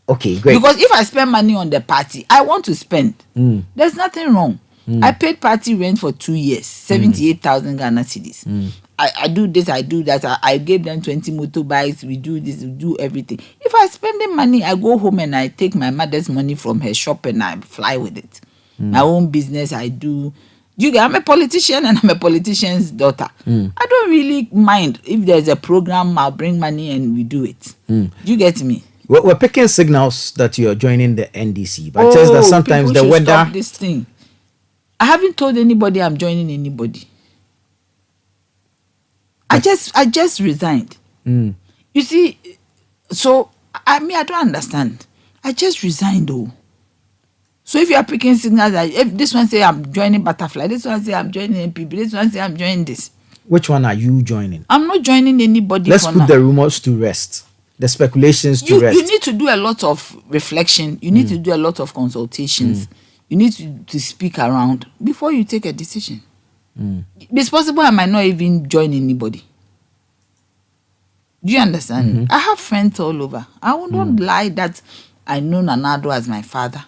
Okay, great. Because if I spend money on the party, I want to spend. There's nothing wrong. I paid party rent for 2 years, 78,000 Ghana cedis. I do this, I do that. I gave them 20 motorbikes. We do this, we do everything. If I spend the money, I go home and I take my mother's money from her shop and I fly with it. My own business, I do. I'm a politician and I'm a politician's daughter. I don't really mind if there's a program, I'll bring money and we do it. Do you get me? We're picking signals that you're joining the NDC, but just that sometimes the weather. Stop this thing. I haven't told anybody I'm joining anybody. I just resigned. You see, so I don't understand. I just resigned though. So if you are picking signals, if this one say I'm joining Butterfly, this one say I'm joining NPP, this one say I'm joining this. Which one are you joining? I'm not joining anybody. Let's put the rumors to rest. The speculations to rest. You need to do a lot of reflection. You need to do a lot of consultations. You need to speak around before you take a decision. It's possible I might not even join anybody. Do you understand me? I have friends all over. I won't lie that I know Nanado as my father.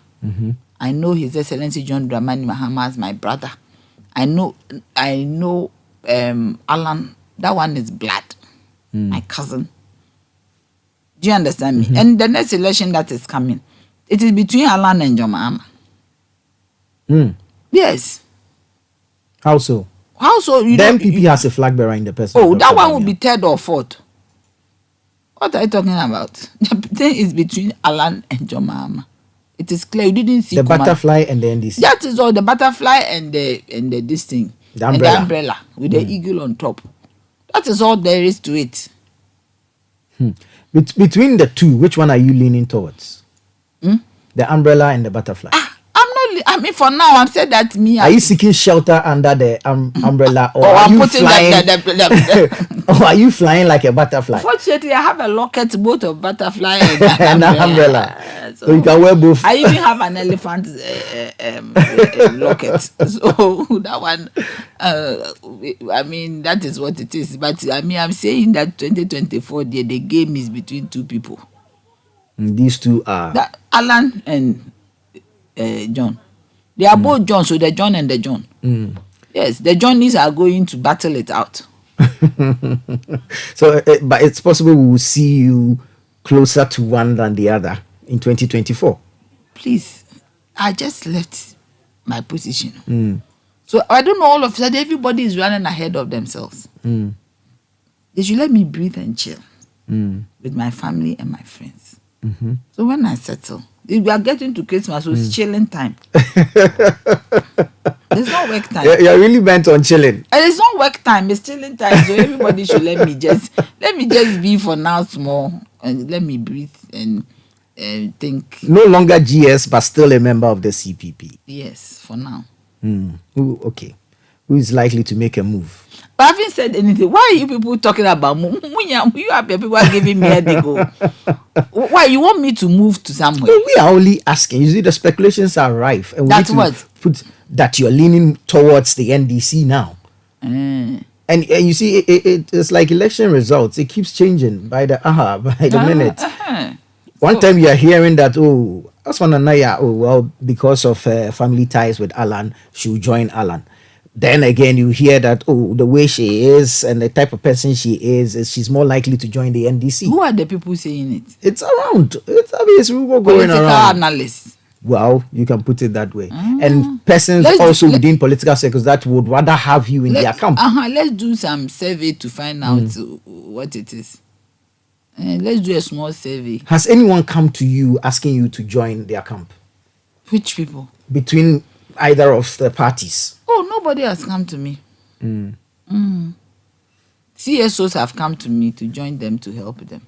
I know His Excellency John Dramani Mahama as my brother. I know Alan. That one is blood. My cousin. Do you understand me? And the next election that is coming, it is between Alan and John Mahama. Yes. How so? How so? The MPP has a flag bearer in the person. Oh, that one will be third or fourth. What are you talking about? The thing is between Alan and John Mahama. It is clear. You didn't see the Butterfly and the NDC. That is all. The Butterfly and the this thing. The umbrella. And the umbrella with the eagle on top. That is all there is to it. Between the two, which one are you leaning towards? The umbrella and the Butterfly. For now, I'm saying that me. Are you seeking shelter under the umbrella, or are you flying? Or are you flying like a butterfly? Fortunately, I have a locket, both of butterfly and an umbrella. So you can wear both. I even have an elephant locket. So that one, that is what it is. But I'm saying that 2024, the game is between two people. These two are Alan and John. They are both John, so the John and the John. Yes, the Johnnies are going to battle it out. So, but it's possible we will see you closer to one than the other in 2024. Please, I just left my position. So I don't know, all of a sudden everybody is running ahead of themselves. They should let me breathe and chill with my family and my friends. So when I settle, we are getting to Christmas, so it's chilling time. There's no work time. You're really bent on chilling. It's not work time, it's chilling time. So everybody should let me just be for now small and let me breathe and think. No longer GS, but still a member of the CPP. Yes, for now. Okay. Who is likely to make a move? But I haven't said anything. Why are you people talking about move? You have people are giving me a go. Why you want me to move to somewhere? We are only asking. You see, the speculations are rife, and we that's need to what put that you're leaning towards the NDC now. And you see, it's like election results. It keeps changing by the minute. One time you are hearing that because of family ties with Alan, she'll join Alan. Then again, you hear that, the way she is and the type of person she is she's more likely to join the NDC. Who are the people saying it? It's around. It's rumor going around. Political analysts. Well, you can put it that way. And persons within political circles that would rather have you in their camp. Let's do some survey to find out what it is. Let's do a small survey. Has anyone come to you asking you to join their camp? Which people? Between either of the parties. Oh, nobody has come to me. CSOs have come to me to join them to help them,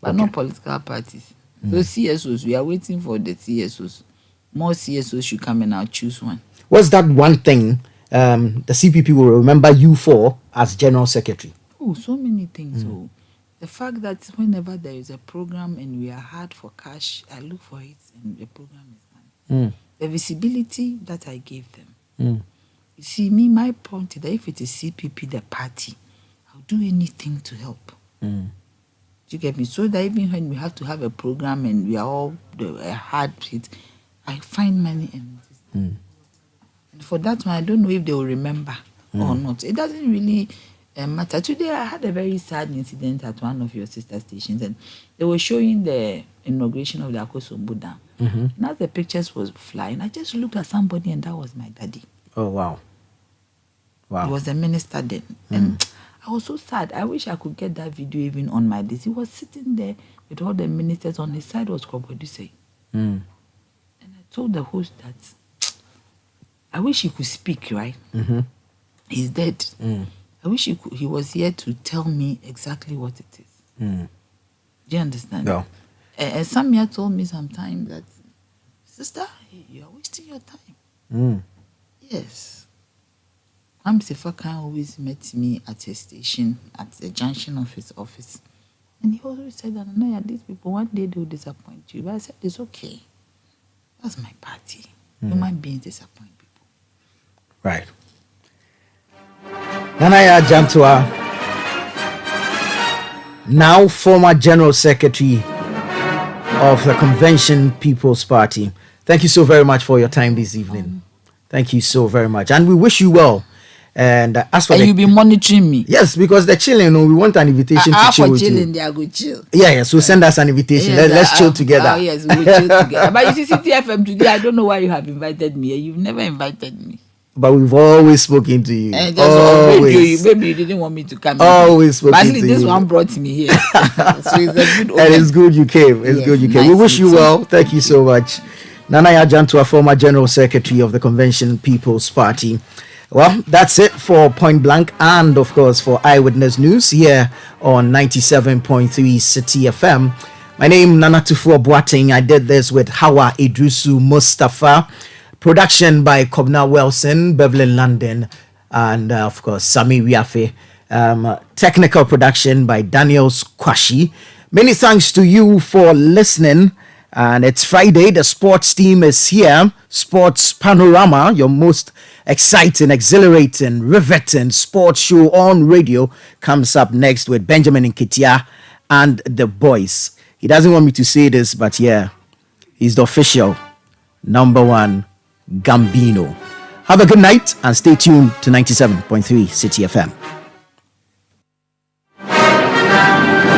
but not political parties. So CSOs, we are waiting for the CSOs. More CSOs should come and I'll choose one. What's that one thing the CPP will remember you for as General Secretary? Oh, so many things. So the fact that whenever there is a program and we are hard for cash, I look for it and the program is done. The visibility that I gave them. You see, my point is that if it is CPP, the party, I'll do anything to help. Do you get me? So that even when we have to have a program and we are all hard hit, I find money and for that one, I don't know if they will remember or not. It doesn't really matter. Today, I had a very sad incident at one of your sister stations, and they were showing the inauguration of the Akosombo Dam. And as the pictures was flying, I just looked at somebody, and that was my daddy. Oh, wow. Wow. He was a minister then. And I was so sad. I wish I could get that video even on my list. He was sitting there with all the ministers. On his side was Koboduse. And I told the host that I wish he could speak, right? He's dead. I wish he was here to tell me exactly what it is. Do you understand? No. And Samia told me sometime that, sister, you are wasting your time. Yes. Sifakan always met me at a station, at the junction of his office. And he always said that, no, these people, one day they will disappoint you. But I said, it's okay. That's my party. Human beings disappoint people. Right. Nanaya Jantua, now former General Secretary of the Convention People's Party. Thank you so very much for your time this evening. Thank you so very much. And we wish you well. And as for you'll be monitoring me. Yes, because the chilling, we want an invitation to chill with you. They are good chill. Yeah, so send us an invitation. Let's chill together. Yes, we'll chill together. But you see, Citi FM today, I don't know why you have invited me. You've never invited me. But we've always spoken to you. Always. Maybe you didn't want me to come. Always spoken to you. But at least this one brought me here. So it's a good omen. And it's good you came. It's good you came. We wish you well. Thank you so much. Nanaya Jantua, former General Secretary of the Convention People's Party. Well, that's it for Point Blank and, of course, for Eyewitness News here on 97.3 Citi FM. My name is Nanatufo Boateng. I did this with Hawa Idrusu Mustafa. Production by Kobna Wilson, Beverly London, and, of course, Sami Wiafe. Technical production by Daniel Kwashi. Many thanks to you for listening. And it's Friday. The sports team is here. Sports Panorama, your most exciting, exhilarating, riveting sports show on radio, comes up next with Benjamin Nketia and the boys. He doesn't want me to say this, but yeah, he's the official number one Gambino. Have a good night and stay tuned to 97.3 Citi FM.